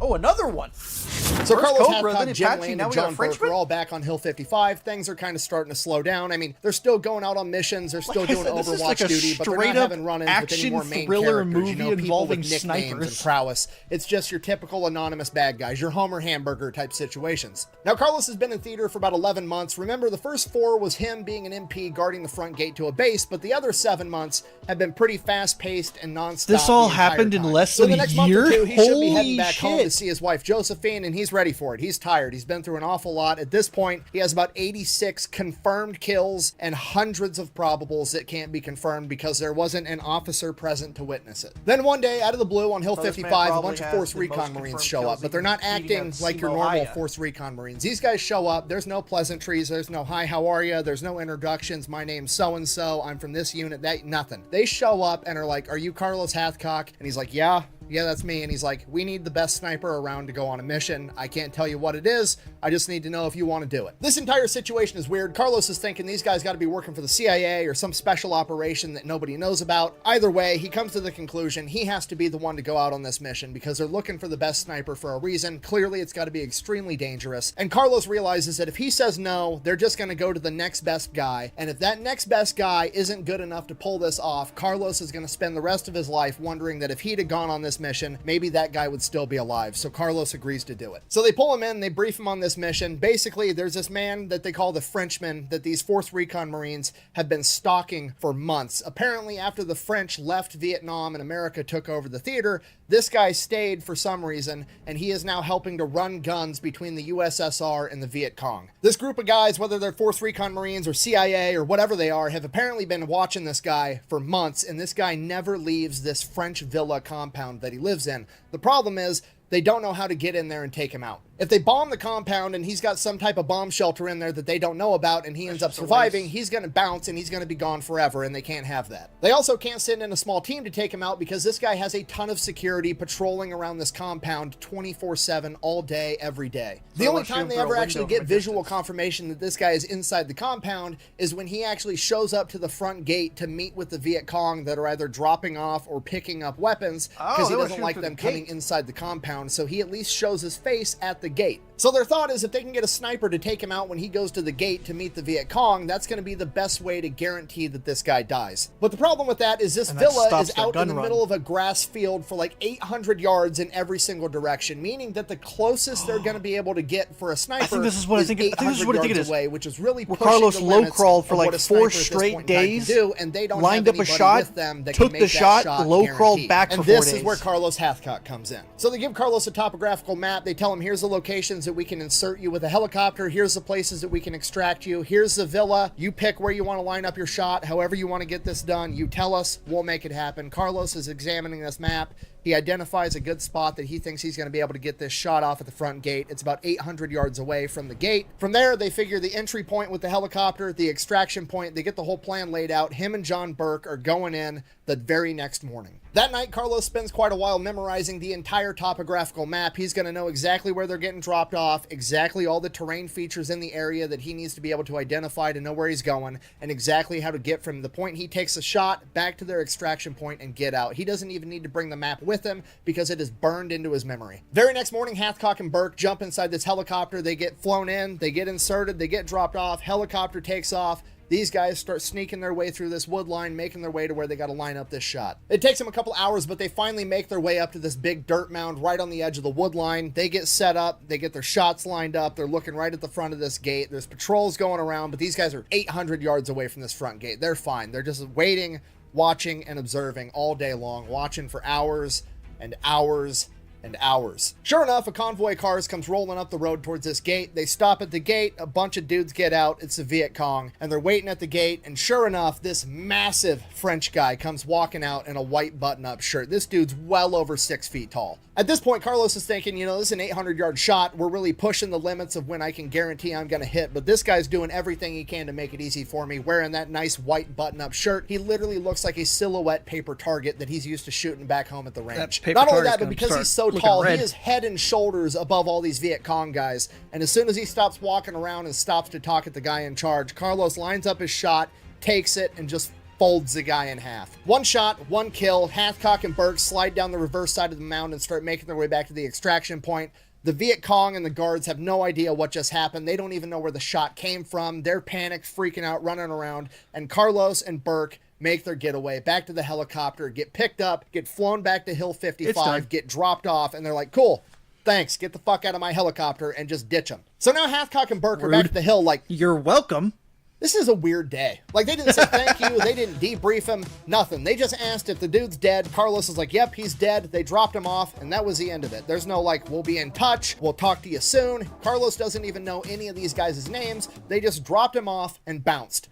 Speaker 11: Oh, another one.
Speaker 2: So
Speaker 11: First
Speaker 2: Carlos
Speaker 11: Cobra,
Speaker 2: Hathcock,
Speaker 11: then
Speaker 2: Jim
Speaker 11: Apache,
Speaker 2: Land,
Speaker 11: now
Speaker 2: and
Speaker 11: we got a
Speaker 2: John Burke
Speaker 11: Frenchman?
Speaker 2: are all back on Hill 55. Things are kind of starting to slow down. I mean, they're still going out on missions. They're still
Speaker 1: Like I
Speaker 2: doing
Speaker 1: said, this is
Speaker 2: Overwatch
Speaker 1: like a
Speaker 2: duty, but they're not
Speaker 1: straight-up
Speaker 2: having run-ins with any
Speaker 1: action
Speaker 2: more main
Speaker 1: thriller
Speaker 2: characters.
Speaker 1: movie
Speaker 2: People
Speaker 1: involving
Speaker 2: with nicknames
Speaker 1: snipers.
Speaker 2: and prowess. It's just your typical anonymous bad guys, your Homer Hamburger type situations. Now, Carlos has been in theater for about 11 months. Remember, the first 4 was him being an MP guarding the front gate to a base, but the other 7 months have been pretty fast-paced and non-stop.
Speaker 1: This all
Speaker 2: the entire
Speaker 1: happened in
Speaker 2: time.
Speaker 1: less
Speaker 2: So
Speaker 1: than
Speaker 2: the
Speaker 1: a
Speaker 2: next month
Speaker 1: year?
Speaker 2: or 2, he should be heading
Speaker 1: Holy
Speaker 2: back home to
Speaker 1: shit.
Speaker 2: see his wife Josephine, and he's ready for it. He's tired. He's been through an awful lot. At this point, he has about 86 confirmed kills and hundreds of probables that can't be confirmed because there wasn't an officer present to witness it. Then one day, out of the blue on Hill
Speaker 11: So this man
Speaker 2: 55, a
Speaker 11: probably
Speaker 2: bunch of
Speaker 11: has
Speaker 2: Force
Speaker 11: the
Speaker 2: Recon
Speaker 11: most
Speaker 2: Marines
Speaker 11: confirmed
Speaker 2: show
Speaker 11: kills
Speaker 2: up, but they're not
Speaker 11: even beating
Speaker 2: acting
Speaker 11: out
Speaker 2: like your
Speaker 11: Simo
Speaker 2: normal
Speaker 11: Hayek.
Speaker 2: Force Recon Marines. These guys show up. There's no pleasantries. There's no, hi, how are you? There's no introductions. My name's so-and-so. I'm from this unit. That nothing. They show up and are like, are you Carlos Hathcock? And he's like, yeah, that's me. And he's like, we need the best sniper around to go on a mission. I can't tell you what it is. I just need to know if you want to do it. This entire situation is weird. Carlos is thinking these guys got to be working for the CIA or some special operation that nobody knows about. Either way, he comes to the conclusion he has to be the one to go out on this mission because they're looking for the best sniper for a reason. Clearly, it's got to be extremely dangerous. And Carlos realizes that if he says no, they're just going to go to the next best guy. And if that next best guy isn't good enough to pull this off, Carlos is going to spend the rest of his life wondering that if he'd have gone on this mission, maybe that guy would still be alive. So Carlos agrees to do it. So they pull him in, they brief him on this mission. Basically, there's this man that they call the Frenchman that these Force Recon Marines have been stalking for months. Apparently, after the French left Vietnam and America took over the theater, this guy stayed for some reason, and he is now helping to run guns between the USSR and the Viet Cong. This group of guys, whether they're Force Recon Marines or CIA or whatever they are, have apparently been watching this guy for months, and this guy never leaves this French villa compound that he lives in. The problem is, they don't know how to get in there and take him out. If they bomb the compound and he's got some type of bomb shelter in there that they don't know about and he ends up surviving, he's going to bounce and he's going to be gone forever, and they can't have that. They also can't send in a small team to take him out because this guy has a ton of security patrolling around this compound 24/7 all day, every day. The only time they ever actually get visual confirmation that this guy is inside the compound is when he actually shows up to the front gate to meet with the Viet Cong that are either dropping off or picking up weapons because he doesn't like them coming inside the compound, so he at least shows his face at the gate. So their thought is if they can get a sniper to take him out when he goes to the gate to meet the Viet Cong, that's going to be the best way to guarantee that this guy dies. But the problem with that is this villa is out in the middle of a grass field for like 800 yards in every single direction, meaning that the closest they're going to be able to get for a sniper is 800 yards away, which is really pushing
Speaker 1: Carlos
Speaker 2: the limits
Speaker 1: low-crawled for
Speaker 2: of what
Speaker 1: like
Speaker 2: a sniper
Speaker 1: 4
Speaker 2: at this
Speaker 1: straight
Speaker 2: point in time can
Speaker 1: days,
Speaker 2: do, and they don't
Speaker 1: lined
Speaker 2: have
Speaker 1: up a
Speaker 2: anybody
Speaker 1: shot,
Speaker 2: with them that
Speaker 1: took
Speaker 2: can
Speaker 1: the
Speaker 2: make
Speaker 1: shot,
Speaker 2: that
Speaker 1: low-crawled
Speaker 2: guaranteed.
Speaker 1: back for
Speaker 2: and
Speaker 1: 4
Speaker 2: this
Speaker 1: days.
Speaker 2: is where Carlos Hathcock comes in. So they give Carlos a topographical map. They tell him, here's the locations that we can insert you with a helicopter. Here's the places that we can extract you. Here's the villa. You pick where you want to line up your shot. However you want to get this done, you tell us. We'll make it happen. Carlos is examining this map. He identifies a good spot that he thinks he's going to be able to get this shot off at the front gate. It's about 800 yards away from the gate. From there, they figure the entry point with the helicopter, the extraction point, they get the whole plan laid out. Him and John Burke are going in the very next morning. That night, Carlos spends quite a while memorizing the entire topographical map. He's going to know exactly where they're getting dropped off, exactly all the terrain features in the area that he needs to be able to identify to know where he's going, and exactly how to get from the point he takes a shot back to their extraction point and get out. He doesn't even need to bring the map with him because it is burned into his memory. Very next morning, Hathcock and Burke jump inside this helicopter. They get flown in, they get inserted, they get dropped off, helicopter takes off. These guys start sneaking their way through this wood line, making their way to where they got to line up this shot. It takes them a couple hours, but they finally make their way up to this big dirt mound right on the edge of the wood line. They get set up. They get their shots lined up. They're looking right at the front of this gate. There's patrols going around, but these guys are 800 yards away from this front gate. They're fine. They're just waiting, watching, and observing all day long, watching for hours and hours and hours. Sure enough, a convoy of cars comes rolling up the road towards this gate. They stop at the gate, a bunch of dudes get out, it's the Viet Cong, and they're waiting at the gate, and sure enough, this massive French guy comes walking out in a white button-up shirt. This dude's well over 6 feet tall. At this point, Carlos is thinking, you know, this is an 800-yard shot. We're really pushing the limits of when I can guarantee I'm going to hit, but this guy's doing everything he can to make it easy for me, wearing that nice white button-up shirt. He literally looks like a silhouette paper target that he's used to shooting back home at the range. Not only that, but because he's so tall, he is head and shoulders above all these Viet Cong guys, and as soon as he stops walking around and stops to talk at the guy in charge, Carlos lines up his shot, takes it, and just folds the guy in half. One shot, one kill. Hathcock and Burke slide down the reverse side of the mound and start making their way back to the extraction point. The Viet Cong and the guards have no idea what just happened. They don't even know where the shot came from. They're panicked, freaking out, running around, and Carlos and Burke make their getaway back to the helicopter, get picked up, get flown back to Hill 55, get dropped off, and they're like, cool, thanks, get the fuck out of my helicopter, and just ditch them. So now Hathcock and Burke are back at the hill like,
Speaker 1: you're welcome.
Speaker 2: This is a weird day. Like, they didn't say thank you, they didn't debrief him, nothing. They just asked if the dude's dead. Carlos is like, yep, he's dead. They dropped him off, and that was the end of it. There's no like, we'll be in touch, we'll talk to you soon. Carlos doesn't even know any of these guys' names. They just dropped him off and bounced.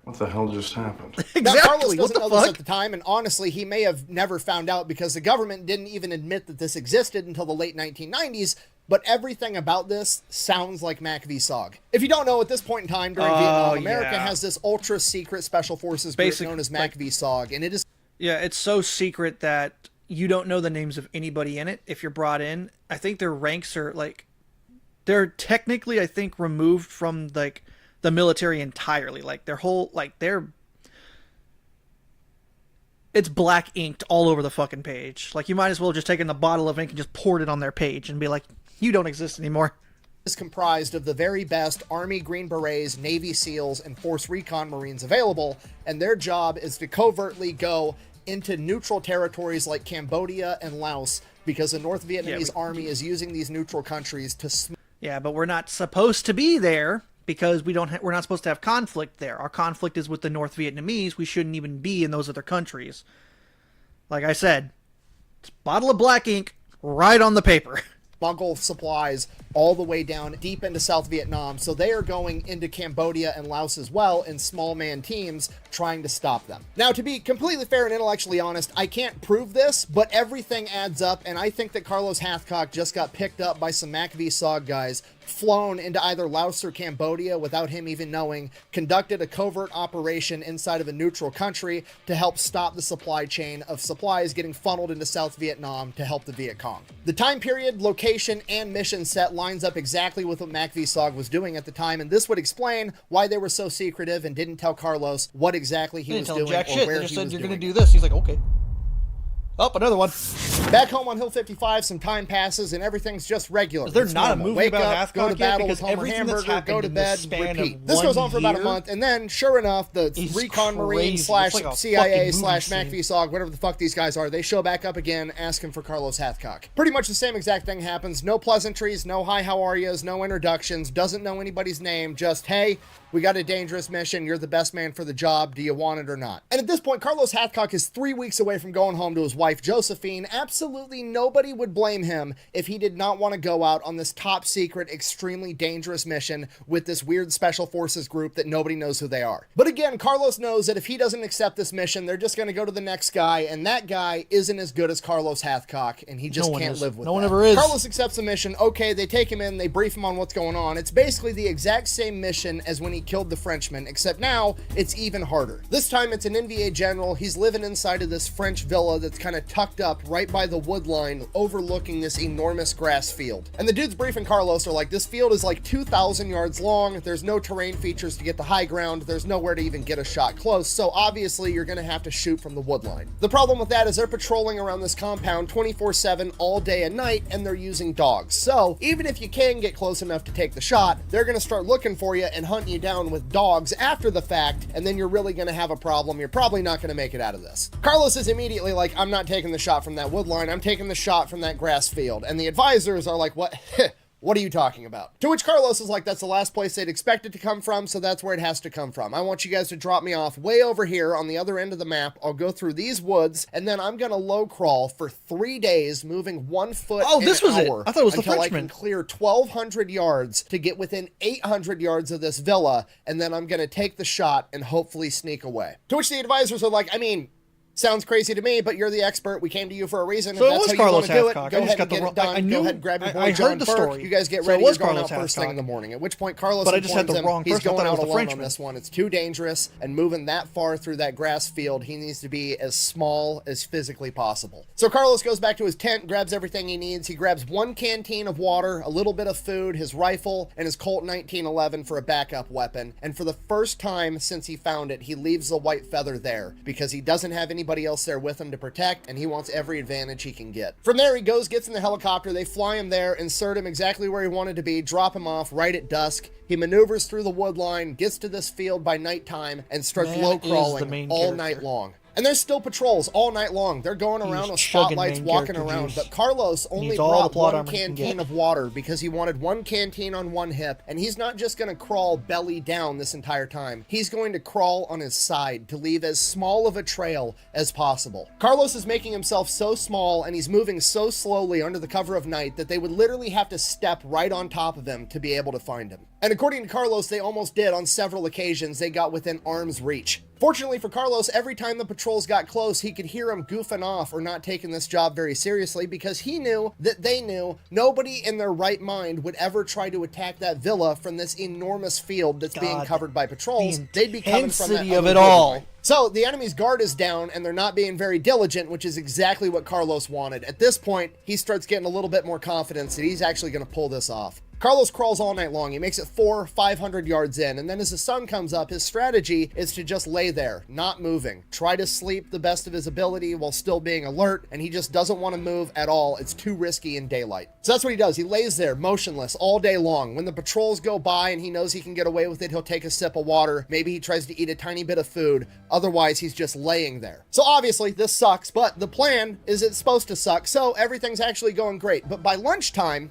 Speaker 13: What the hell just happened?
Speaker 2: Exactly. Now, Carlos doesn't know this at the time, and honestly, he may have never found out because the government didn't even admit that this existed until the late 1990s, but everything about this sounds like Mac v. SOG. If you don't know, at this point in time during Vietnam, America has this ultra-secret special forces group known as Mac v. SOG, and it is...
Speaker 1: Yeah, it's so secret that you don't know the names of anybody in it if you're brought in. I think their ranks are, like... They're technically, I think, removed from, like... the military entirely. Like their whole, like it's black inked all over the fucking page. Like you might as well just taken the bottle of ink and just poured it on their page and be like, you don't exist anymore.
Speaker 2: Is comprised of the very best Army Green Berets, Navy SEALs, and Force Recon Marines available, and their job is to covertly go into neutral territories like Cambodia and Laos because the North Vietnamese army is using these neutral countries to...
Speaker 1: Yeah, but we're not supposed to be there. Because we're not supposed to have conflict there. Our conflict is with the North Vietnamese. We shouldn't even be in those other countries. Like I said, it's a bottle of black ink right on the paper.
Speaker 2: smuggle supplies all the way down deep into South Vietnam. So they are going into Cambodia and Laos as well in small man teams trying to stop them. Now, to be completely fair and intellectually honest, I can't prove this, but everything adds up, and I think that Carlos Hathcock just got picked up by some MACV-SOG guys, flown into either Laos or Cambodia without him even knowing, conducted a covert operation inside of a neutral country to help stop the supply chain of supplies getting funneled into South Vietnam to help the Viet Cong. The time period, location, and mission set lines up exactly with what MACV-SOG was doing at the time, and this would explain why they were so secretive and didn't tell Carlos what exactly he was doing or where he was doing.
Speaker 1: They just said, you're going to do this. He's like, okay. Oh, another one.
Speaker 2: Back home on Hill 55, some time passes and everything's just regular.
Speaker 1: Is there
Speaker 2: It's
Speaker 1: not a
Speaker 2: normal.
Speaker 1: movie
Speaker 2: Wake
Speaker 1: about
Speaker 2: up,
Speaker 1: Hathcock
Speaker 2: go to
Speaker 1: yet?
Speaker 2: battle
Speaker 1: Because
Speaker 2: with Homer
Speaker 1: everything that's
Speaker 2: Hamburger, go
Speaker 1: happened
Speaker 2: to
Speaker 1: in the
Speaker 2: bed,
Speaker 1: span
Speaker 2: repeat.
Speaker 1: of
Speaker 2: This goes on for about a
Speaker 1: year
Speaker 2: month, and then, sure enough, the
Speaker 1: is
Speaker 2: recon Marine
Speaker 1: crazy.
Speaker 2: slash
Speaker 1: It's like a
Speaker 2: CIA
Speaker 1: fucking
Speaker 2: slash
Speaker 1: movie
Speaker 2: MACV-SOG, whatever the fuck these guys are, they show back up again asking for Carlos Hathcock. Pretty much the same exact thing happens. No pleasantries, no hi, how are yous, no introductions, doesn't know anybody's name, just, hey, we got a dangerous mission, you're the best man for the job, do you want it or not? And at this point, Carlos Hathcock is 3 weeks away from going home to his wife, Josephine. Absolutely nobody would blame him if he did not want to go out on this top secret, extremely dangerous mission with this weird special forces group that nobody knows who they are. But again, Carlos knows that if he doesn't accept this mission, they're just going to go to the next guy, and that guy isn't as good as Carlos Hathcock, and he just can't live with that.
Speaker 1: No one ever is.
Speaker 2: Carlos accepts the mission. Okay, they take him in, they brief him on what's going on. It's basically the exact same mission as when he killed the Frenchman, except now it's even harder. This time it's an NVA general. He's living inside of this French villa that's kind of tucked up right by the wood line overlooking this enormous grass field. And the dudes briefing Carlos are like, this field is like 2,000 yards long. There's no terrain features to get the high ground. There's nowhere to even get a shot close. So obviously you're going to have to shoot from the wood line. The problem with that is they're patrolling around this compound 24/7 all day and night, and they're using dogs. So even if you can get close enough to take the shot, they're going to start looking for you and hunting you down with dogs after the fact, and then you're really going to have a problem. You're probably not going to make it out of this. Carlos is immediately like, I'm not taking the shot from that wood line. I'm taking the shot from that grass field. And the advisors are like, what? What are you talking about? To which Carlos is like, that's the last place they'd expect it to come from, so that's where it has to come from. I want you guys to drop me off way over here on the other end of the map. I'll go through these woods, and then I'm gonna low crawl for 3 days, moving 1 foot
Speaker 1: Oh,
Speaker 2: in
Speaker 1: this
Speaker 2: an
Speaker 1: was it.
Speaker 2: hour
Speaker 1: I thought it was the
Speaker 2: until I
Speaker 1: Frenchman.
Speaker 2: can clear 1,200 yards to get within 800 yards of this villa, and then I'm gonna take the shot and hopefully sneak away. To which the advisors are like, I mean, sounds crazy to me, but you're the expert. We came to you for a reason.
Speaker 1: So
Speaker 2: if
Speaker 1: it
Speaker 2: that's
Speaker 1: was
Speaker 2: how you
Speaker 1: Carlos
Speaker 2: want to do it,
Speaker 1: Hathcock.
Speaker 2: go
Speaker 1: I just
Speaker 2: ahead
Speaker 1: got
Speaker 2: and
Speaker 1: the
Speaker 2: get
Speaker 1: wrong-
Speaker 2: it done.
Speaker 1: I knew-
Speaker 2: Go ahead and grab your boy
Speaker 1: I
Speaker 2: John
Speaker 1: heard the
Speaker 2: Burke.
Speaker 1: story.
Speaker 2: You guys get
Speaker 1: So
Speaker 2: ready.
Speaker 1: it was
Speaker 2: You're going out
Speaker 1: Carlos
Speaker 2: first thing in
Speaker 1: Hathcock.
Speaker 2: the morning. At which point Carlos
Speaker 1: But I just had
Speaker 2: informs
Speaker 1: the
Speaker 2: him
Speaker 1: wrong
Speaker 2: he's
Speaker 1: person. I
Speaker 2: going
Speaker 1: thought it
Speaker 2: out
Speaker 1: was the
Speaker 2: alone on
Speaker 1: Frenchman.
Speaker 2: this one. It's too dangerous, and moving that far through that grass field, he needs to be as small as physically possible. So Carlos goes back to his tent, grabs everything he needs. He grabs 1 canteen of water, a little bit of food, his rifle, and his Colt 1911 for a backup weapon. And for the first time since he found it, he leaves the white feather there because he doesn't have anybody else there with him to protect, and he wants every advantage he can get. From there, he goes, gets in the helicopter. They fly him there, insert him exactly where he wanted to be, drop him off right at dusk. He maneuvers through the wood line, gets to this field by nighttime, and starts
Speaker 1: Man
Speaker 2: low
Speaker 1: is the
Speaker 2: crawling
Speaker 1: main
Speaker 2: all
Speaker 1: character.
Speaker 2: night long. And there's still patrols all night long. They're going around with
Speaker 1: chugging
Speaker 2: spotlights,
Speaker 1: main
Speaker 2: walking
Speaker 1: character
Speaker 2: around.
Speaker 1: juice.
Speaker 2: But Carlos only
Speaker 1: Needs all the
Speaker 2: brought
Speaker 1: plot
Speaker 2: 1
Speaker 1: armor he can
Speaker 2: canteen
Speaker 1: get.
Speaker 2: of water because he wanted 1 canteen on 1 hip. And he's not just going to crawl belly down this entire time. He's going to crawl on his side to leave as small of a trail as possible. Carlos is making himself so small, and he's moving so slowly under the cover of night that they would literally have to step right on top of him to be able to find him. And according to Carlos, they almost did on several occasions. They got within arm's reach. Fortunately for Carlos, every time the patrols got close, he could hear them goofing off or not taking this job very seriously because he knew that they knew nobody in their right mind would ever try to attack that villa from this enormous field that's being
Speaker 1: God,
Speaker 2: covered by patrols.
Speaker 1: the
Speaker 2: They'd be coming from that
Speaker 1: intensity of
Speaker 2: other
Speaker 1: it all.
Speaker 2: line. So the enemy's guard is down, and they're not being very diligent, which is exactly what Carlos wanted. At this point, he starts getting a little bit more confidence that he's actually going to pull this off. Carlos crawls all night long. He makes it 500 yards in, and then as the sun comes up, his strategy is to just lay there, not moving. Try to sleep the best of his ability while still being alert, and he just doesn't want to move at all. It's too risky in daylight. So that's what he does. He lays there, motionless, all day long. When the patrols go by and he knows he can get away with it, he'll take a sip of water. Maybe he tries to eat a tiny bit of food. Otherwise, he's just laying there. So obviously, this sucks, but the plan is it's supposed to suck, so everything's actually going great. But by lunchtime,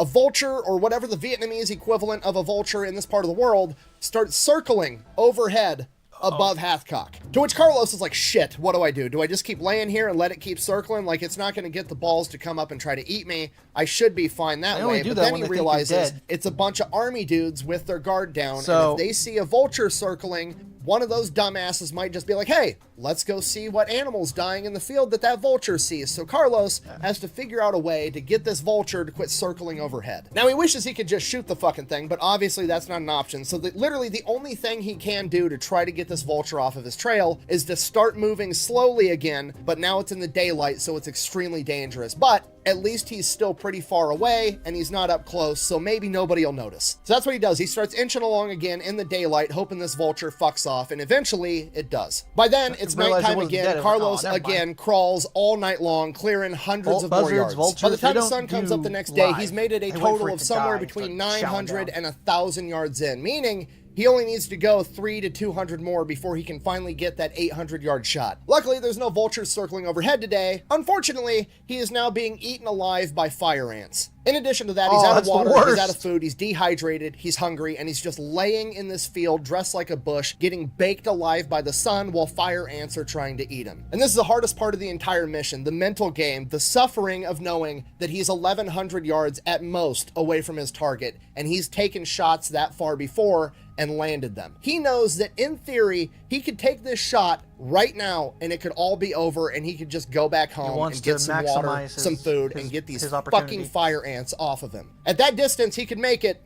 Speaker 2: a vulture, or whatever the Vietnamese equivalent of a vulture in this part of the world, starts circling overhead above Hathcock. To which Carlos is like, shit, what do I do? Do I just keep laying here and let it keep circling? Like, it's not going to get the balls to come up and try to eat me. I should be fine that way. But then he realizes it's a bunch of army dudes with their guard down. And if they see a vulture circling, one of those dumbasses might just be like, hey, let's go see what animal's dying in the field that vulture sees. So Carlos has to figure out a way to get this vulture to quit circling overhead. Now, he wishes he could just shoot the fucking thing, but obviously that's not an option. So literally the only thing he can do to try to get this vulture off of his trail is to start moving slowly again, but now it's in the daylight, so it's extremely dangerous. But at least he's still pretty far away and he's not up close, so maybe nobody will notice. So that's what he does. He starts inching along again in the daylight, hoping this vulture fucks off, and eventually it does. By then, it's nighttime again. Carlos again crawls all night long, clearing hundreds of more yards. By the time the sun comes up the next day, he's made it a total of somewhere between 900 and 1,000 yards in, meaning he only needs to go 300 to 200 more before he can finally get that 800-yard shot. Luckily, there's no vultures circling overhead today. Unfortunately, he is now being eaten alive by fire ants. In addition to that, he's out of water, he's out of food, he's dehydrated, he's hungry, and he's just laying in this field dressed like a bush, getting baked alive by the sun while fire ants are trying to eat him. And this is the hardest part of the entire mission, the mental game, the suffering of knowing that he's 1,100 yards at most away from his target, and he's taken shots that far before and landed them. He knows that in theory, he could take this shot right now and it could all be over and he could just go back home and get some water, some food, and get these fucking fire ants off of him. At that distance, he could make it,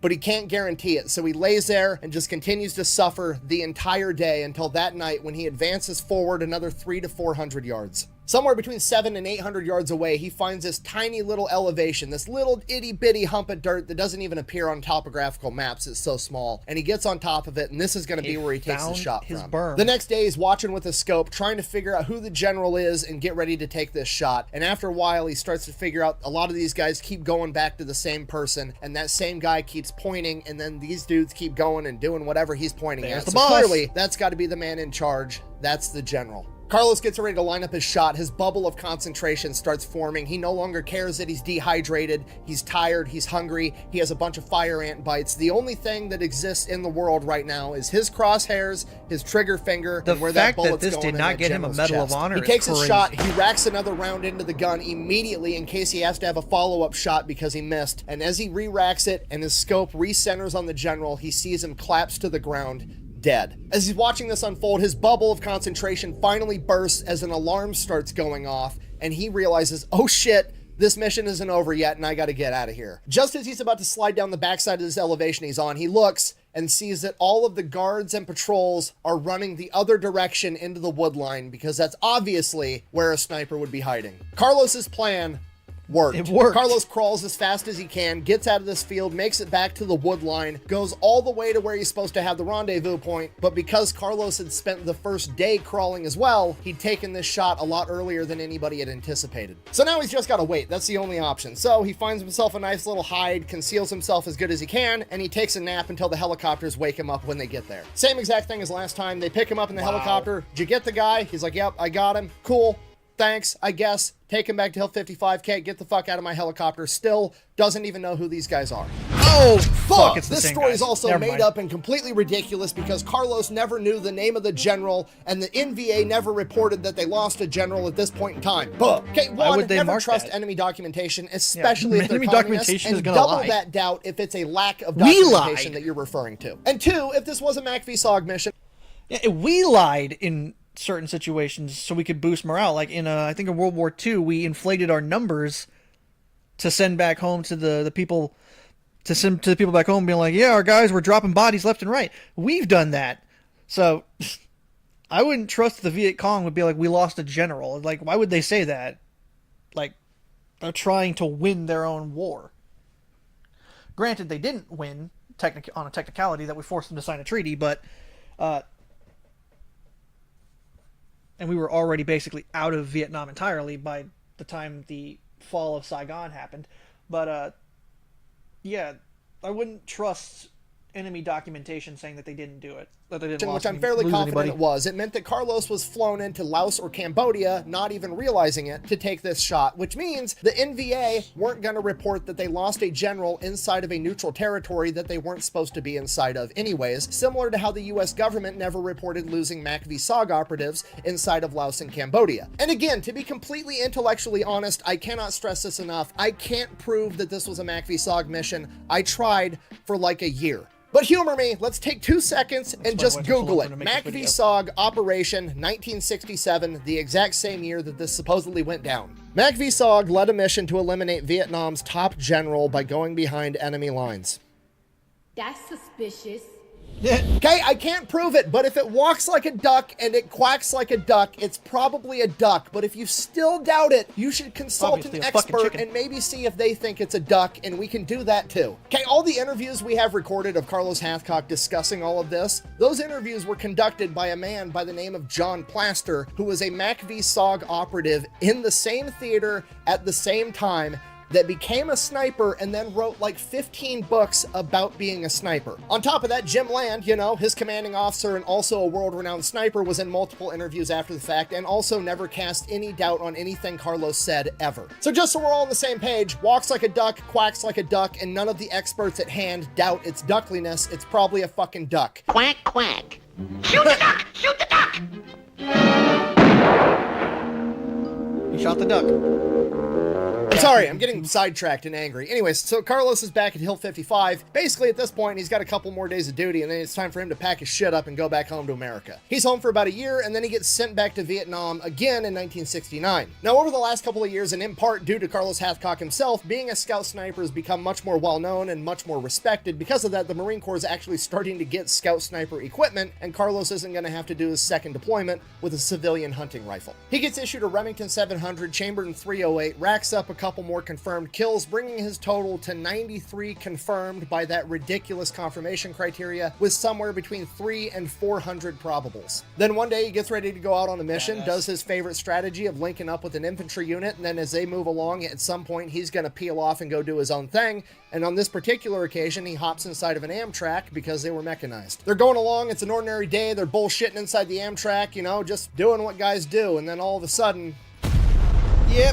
Speaker 2: but he can't guarantee it. So he lays there and just continues to suffer the entire day until that night when he advances forward another 300 to 400 yards. Somewhere between 700 and 800 yards away, he finds this tiny little elevation, this little itty-bitty hump of dirt that doesn't even appear on topographical maps. It's so small. And he gets on top of it, and this is going to be where he takes the shot from. The next day, he's watching with a scope, trying to figure out who the general is and get ready to take this shot. And after a while, he starts to figure out a lot of these guys keep going back to the same person, and that same guy keeps pointing, and then these dudes keep going and doing whatever he's pointing at. So clearly, that's got to be the man in charge. That's the general. Carlos gets ready to line up his shot. His bubble of concentration starts forming. He no longer cares that he's dehydrated. He's tired. He's hungry. He has a bunch of fire ant bites. The only thing that exists in the world right now is his crosshairs, his trigger finger, and where that bullet's going. The fact that this did not get him a Medal of Honor. He takes his shot. He racks another round into the gun immediately in case he has to have a follow-up shot because he missed. And as he re-racks it and his scope recenters on the general, he sees him collapse to the ground, dead. As he's watching this unfold, his bubble of concentration finally bursts as an alarm starts going off, and he realizes, oh shit, this mission isn't over yet, and I gotta get out of here. Just as he's about to slide down the backside of this elevation he's on, he looks and sees that all of the guards and patrols are running the other direction into the wood line, because that's obviously where a sniper would be hiding. Carlos's plan worked. It worked. Carlos crawls as fast as he can, gets out of this field, makes it back to the wood line, goes all the way to where he's supposed to have the rendezvous point, but because Carlos had spent the first day crawling as well, he'd taken this shot a lot earlier than anybody had anticipated. So now he's just got to wait. That's the only option. So he finds himself a nice little hide, conceals himself as good as he can, and he takes a nap until the helicopters wake him up when they get there. Same exact thing as last time. They pick him up in the helicopter. Did you get the guy? He's like, yep, I got him. Cool. Thanks, I guess. Take him back to Hill 55. Can't get the fuck out of my helicopter. Still doesn't even know who these guys are. Oh, fuck! This story is also made up and completely ridiculous because Carlos never knew the name of the general, and the NVA never reported that they lost a general at this point in time. Okay, one, never trust enemy documentation, especially if they're communists, and double that doubt if it's a lack of documentation that you're referring to. And two, if this was a MACV-SOG mission...
Speaker 1: Yeah, we lied in certain situations so we could boost morale. Like in I think in World War II, we inflated our numbers to send back home to the people, to send to the people back home, being like, yeah, our guys were dropping bodies left and right. We've done that. So I wouldn't trust the Viet Cong would be like, we lost a general. Like, why would they say that? Like, they're trying to win their own war. Granted, they didn't win on a technicality that we forced them to sign a treaty, but and we were already basically out of Vietnam entirely by the time the fall of Saigon happened. But, yeah, I wouldn't trust enemy documentation saying that they didn't do it. that they didn't
Speaker 2: which I'm fairly confident it was. It meant that Carlos was flown into Laos or Cambodia, not even realizing it, to take this shot, which means the NVA weren't going to report that they lost a general inside of a neutral territory that they weren't supposed to be inside of anyways, similar to how the US government never reported losing MACV-SOG operatives inside of Laos and Cambodia. And again, to be completely intellectually honest, I cannot stress this enough. I can't prove that this was a MACV-SOG mission. I tried for like a year. But humor me, let's take 2 seconds and just Google it. MACV-SOG Operation 1967, the exact same year that this supposedly went down. MACV-SOG led a mission to eliminate Vietnam's top general by going behind enemy lines.
Speaker 14: That's suspicious.
Speaker 2: Okay, I can't prove it, but if it walks like a duck and it quacks like a duck, it's probably a duck. But if you still doubt it, you should consult an expert and maybe see if they think it's a duck, and we can do that too. Okay, all the interviews we have recorded of Carlos Hathcock discussing all of this, those interviews were conducted by a man by the name of John Plaster, who was a MACV-SOG operative in the same theater at the same time, that became a sniper and then wrote like 15 books about being a sniper. On top of that, Jim Land, you know, his commanding officer and also a world-renowned sniper, was in multiple interviews after the fact and also never cast any doubt on anything Carlos said ever. So just so we're all on the same page, walks like a duck, quacks like a duck, and none of the experts at hand doubt its duckliness, it's probably a fucking duck.
Speaker 9: Quack, quack. Shoot the duck! Shoot the duck!
Speaker 1: He shot the duck.
Speaker 2: I'm sorry, I'm getting sidetracked and angry. Anyways, so Carlos is back at Hill 55. Basically, at this point, he's got a couple more days of duty, and then it's time for him to pack his shit up and go back home to America. He's home for about a year, and then he gets sent back to Vietnam again in 1969. Now, over the last couple of years, and in part due to Carlos Hathcock himself, being a scout sniper has become much more well-known and much more respected. Because of that, the Marine Corps is actually starting to get scout sniper equipment, and Carlos isn't going to have to do his second deployment with a civilian hunting rifle. He gets issued a Remington 700, chambered in .308, racks up a couple more confirmed kills, bringing his total to 93 confirmed by that ridiculous confirmation criteria, with somewhere between 300 and 400 probables. Then one day he gets ready to go out on a mission, does his favorite strategy of linking up with an infantry unit, and then as they move along, at some point he's going to peel off and go do his own thing. And on this particular occasion, he hops inside of an Amtrak because they were mechanized. They're going along, it's an ordinary day, they're bullshitting inside the Amtrak, you know, just doing what guys do, and then all of a sudden,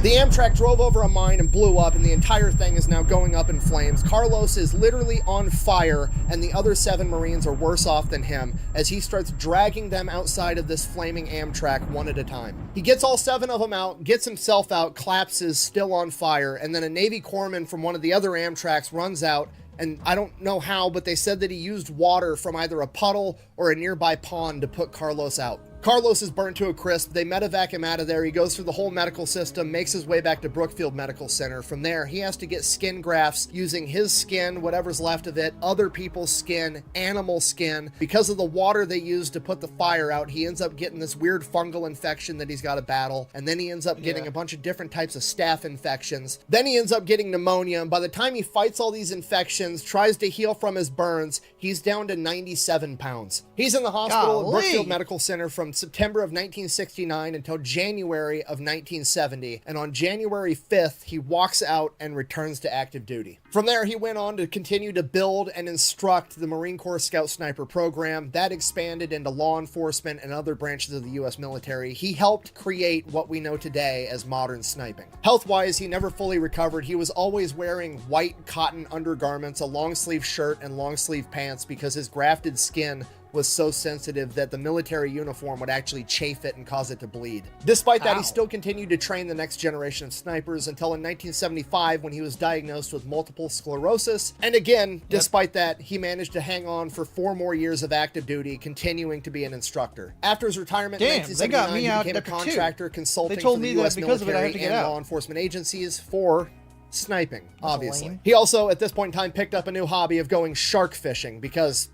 Speaker 2: the Amtrak drove over a mine and blew up, and the entire thing is now going up in flames. Carlos is literally on fire, and the other 7 Marines are worse off than him as he starts dragging them outside of this flaming Amtrak one at a time. He gets all 7 of them out, gets himself out, collapses, still on fire, and then a Navy corpsman from one of the other Amtraks runs out, and I don't know how, but they said that he used water from either a puddle or a nearby pond to put Carlos out. Carlos is burnt to a crisp. They medevac him out of there. He goes through the whole medical system, makes his way back to Brookfield Medical Center. From there, he has to get skin grafts using his skin, whatever's left of it, other people's skin, animal skin. Because of the water they used to put the fire out, he ends up getting this weird fungal infection that he's got to battle. And then he ends up getting a bunch of different types of staph infections. Then he ends up getting pneumonia. And by the time he fights all these infections, tries to heal from his burns, he's down to 97 pounds. He's in the hospital at Brookfield Medical Center from September of 1969 until January of 1970, and on January 5th, he walks out and returns to active duty. From there, he went on to continue to build and instruct the Marine Corps Scout Sniper program. That expanded into law enforcement and other branches of the U.S. military. He helped create what we know today as modern sniping. Health-wise, he never fully recovered. He was always wearing white cotton undergarments, a long-sleeve shirt, and long-sleeve pants because his grafted skin was so sensitive that the military uniform would actually chafe it and cause it to bleed. Despite that, he still continued to train the next generation of snipers until in 1975 when he was diagnosed with multiple sclerosis. And again, despite that, he managed to hang on for 4 more years of active duty, continuing to be an instructor. After his retirement in 1979, he became a contractor consulting for the U.S. military and law enforcement agencies for sniping, obviously. He also, at this point in time, picked up a new hobby of going shark fishing because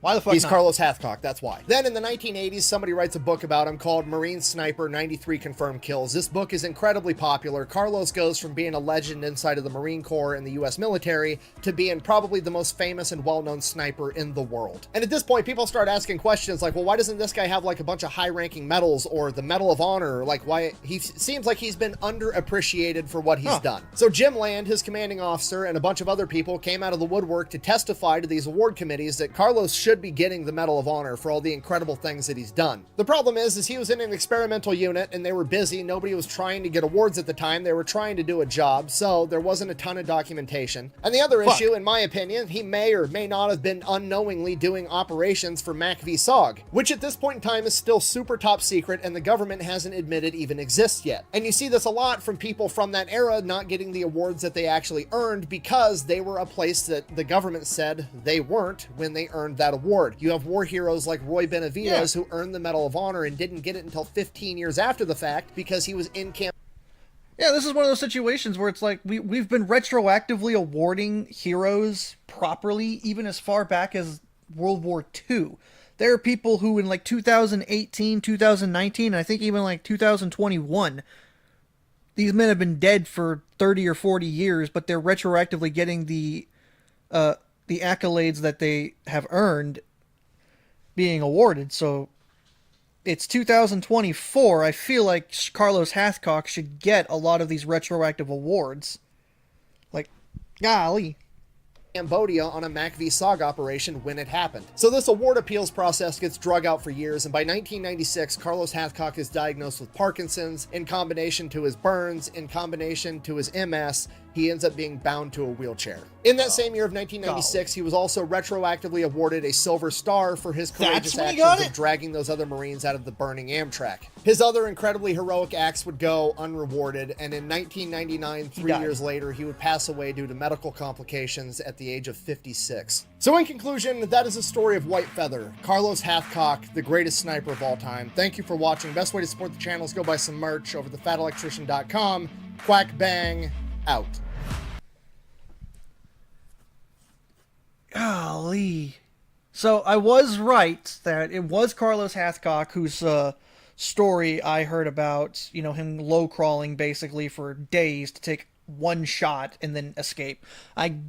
Speaker 2: why the fuck he's not? Carlos Hathcock, that's why. Then in the 1980s, somebody writes a book about him called Marine Sniper, 93 Confirmed Kills. This book is incredibly popular. Carlos goes from being a legend inside of the Marine Corps and the US military to being probably the most famous and well-known sniper in the world. And at this point, people start asking questions like, well, why doesn't this guy have like a bunch of high-ranking medals or the Medal of Honor? Like, why he seems like he's been underappreciated for what he's done. So Jim Land, his commanding officer, and a bunch of other people came out of the woodwork to testify to these award committees that Carlos should should be getting the Medal of Honor for all the incredible things that he's done. The problem is he was in an experimental unit and they were busy. Nobody was trying to get awards at the time. They were trying to do a job, so there wasn't a ton of documentation. And the other issue, in my opinion, he may or may not have been unknowingly doing operations for Mac v SOG, which at this point in time is still super top secret and the government hasn't admitted even exists yet. And you see this a lot from people from that era not getting the awards that they actually earned because they were a place that the government said they weren't when they earned that award. You have war heroes like Roy Benavidez who earned the Medal of Honor and didn't get it until 15 years after the fact because he was in camp.
Speaker 1: Yeah, this is one of those situations where it's like we've been retroactively awarding heroes properly even as far back as World War II. There are people who in like 2018, 2019, and I think even like 2021, these men have been dead for 30 or 40 years, but they're retroactively getting the accolades that they have earned being awarded. So it's 2024. I feel like Carlos Hathcock should get a lot of these retroactive awards. Like, golly.
Speaker 2: Cambodia on a Mac v SOG operation when it happened. So this award appeals process gets drug out for years, and by 1996, Carlos Hathcock is diagnosed with Parkinson's, in combination to his burns, in combination to his MS, he ends up being bound to a wheelchair. In that same year of 1996, he was also retroactively awarded a Silver Star for his courageous actions of dragging those other Marines out of the burning Amtrak. His other incredibly heroic acts would go unrewarded, and in 1999, 3 years later, he would pass away due to medical complications at the age of 56. So in conclusion, that is the story of White Feather, Carlos Hathcock, the greatest sniper of all time. Thank you for watching. Best way to support the channel is go buy some merch over at thefatelectrician.com. Quack bang, out.
Speaker 1: Golly. So I was right that it was Carlos Hathcock whose story I heard about, you know, him low crawling basically for days to take one shot and then escape. I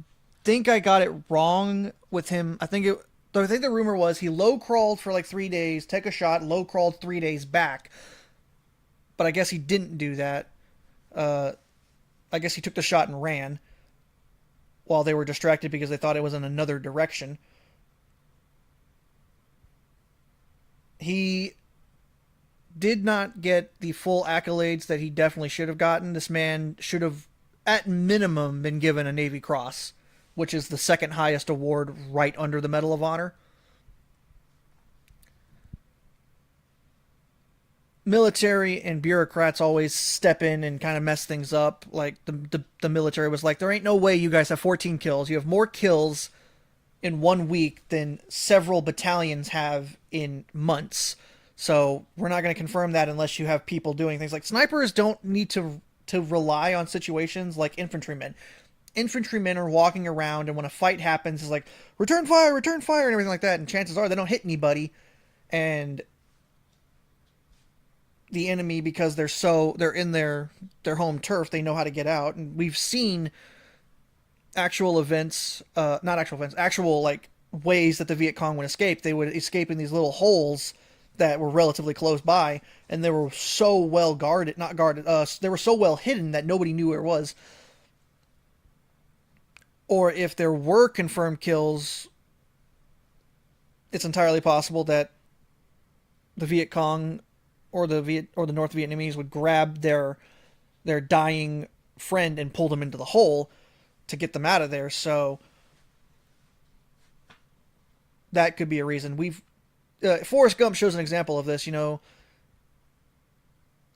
Speaker 1: think I got it wrong with him. I think the rumor was he low crawled for like 3 days, take a shot, low crawled 3 days back. But I guess he didn't do that. I guess he took the shot and ran while they were distracted because they thought it was in another direction. He did not get the full accolades that he definitely should have gotten. This man should have, at minimum, been given a Navy Cross, which is the second highest award right under the Medal of Honor. Military and bureaucrats always step in and kind of mess things up. Like the military was like, there ain't no way you guys have 14 kills. You have more kills in 1 week than several battalions have in months. So we're not going to confirm that unless you have people doing things like snipers don't need to rely on situations like infantrymen. Infantrymen are walking around and when a fight happens, it's like, return fire, and everything like that. And chances are they don't hit anybody. And the enemy, because they're in their home turf, they know how to get out. And we've seen actual events, actual like ways that the Viet Cong would escape. They would escape in these little holes that were relatively close by, and they were so well guarded, they were so well hidden that nobody knew where it was. Or if there were confirmed kills, it's entirely possible that the Viet Cong or the North Vietnamese would grab their dying friend and pull them into the hole to get them out of there. So that could be a reason. Forrest Gump shows an example of this. You know,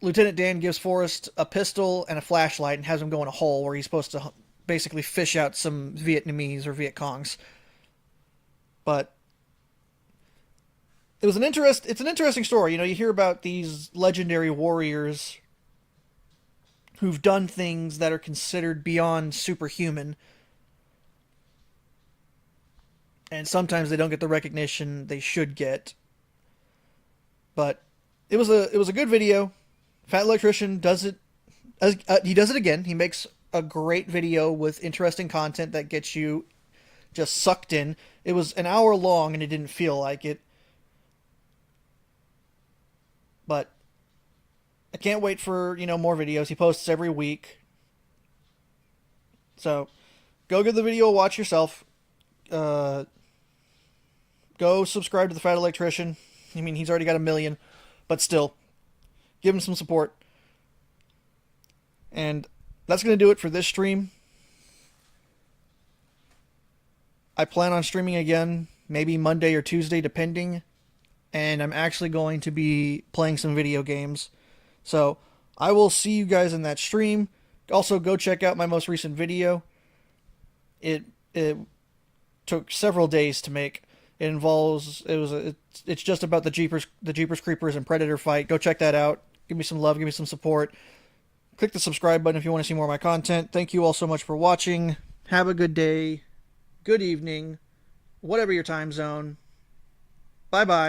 Speaker 1: Lieutenant Dan gives Forrest a pistol and a flashlight and has him go in a hole where he's supposed to basically fish out some Vietnamese or Viet Congs. But it's an interesting story. You know, you hear about these legendary warriors who've done things that are considered beyond superhuman. And sometimes they don't get the recognition they should get. But it was a good video. Fat Electrician does it. He does it again. He makes a great video with interesting content that gets you just sucked in. It was an hour long and it didn't feel like it. But I can't wait for, more videos. He posts every week. So go give the video a watch yourself. go subscribe to the Fat Electrician. I mean, he's already got 1 million, but still, give him some support. And that's going to do it for this stream. I plan on streaming again, maybe Monday or Tuesday, depending. And I'm actually going to be playing some video games. So I will see you guys in that stream. Also, go check out my most recent video. It took several days to make. It's just about the Jeepers Creepers and Predator fight. Go check that out. Give me some love, give me some support. Click the subscribe button if you want to see more of my content. Thank you all so much for watching. Have a good day, good evening, whatever your time zone. Bye-bye.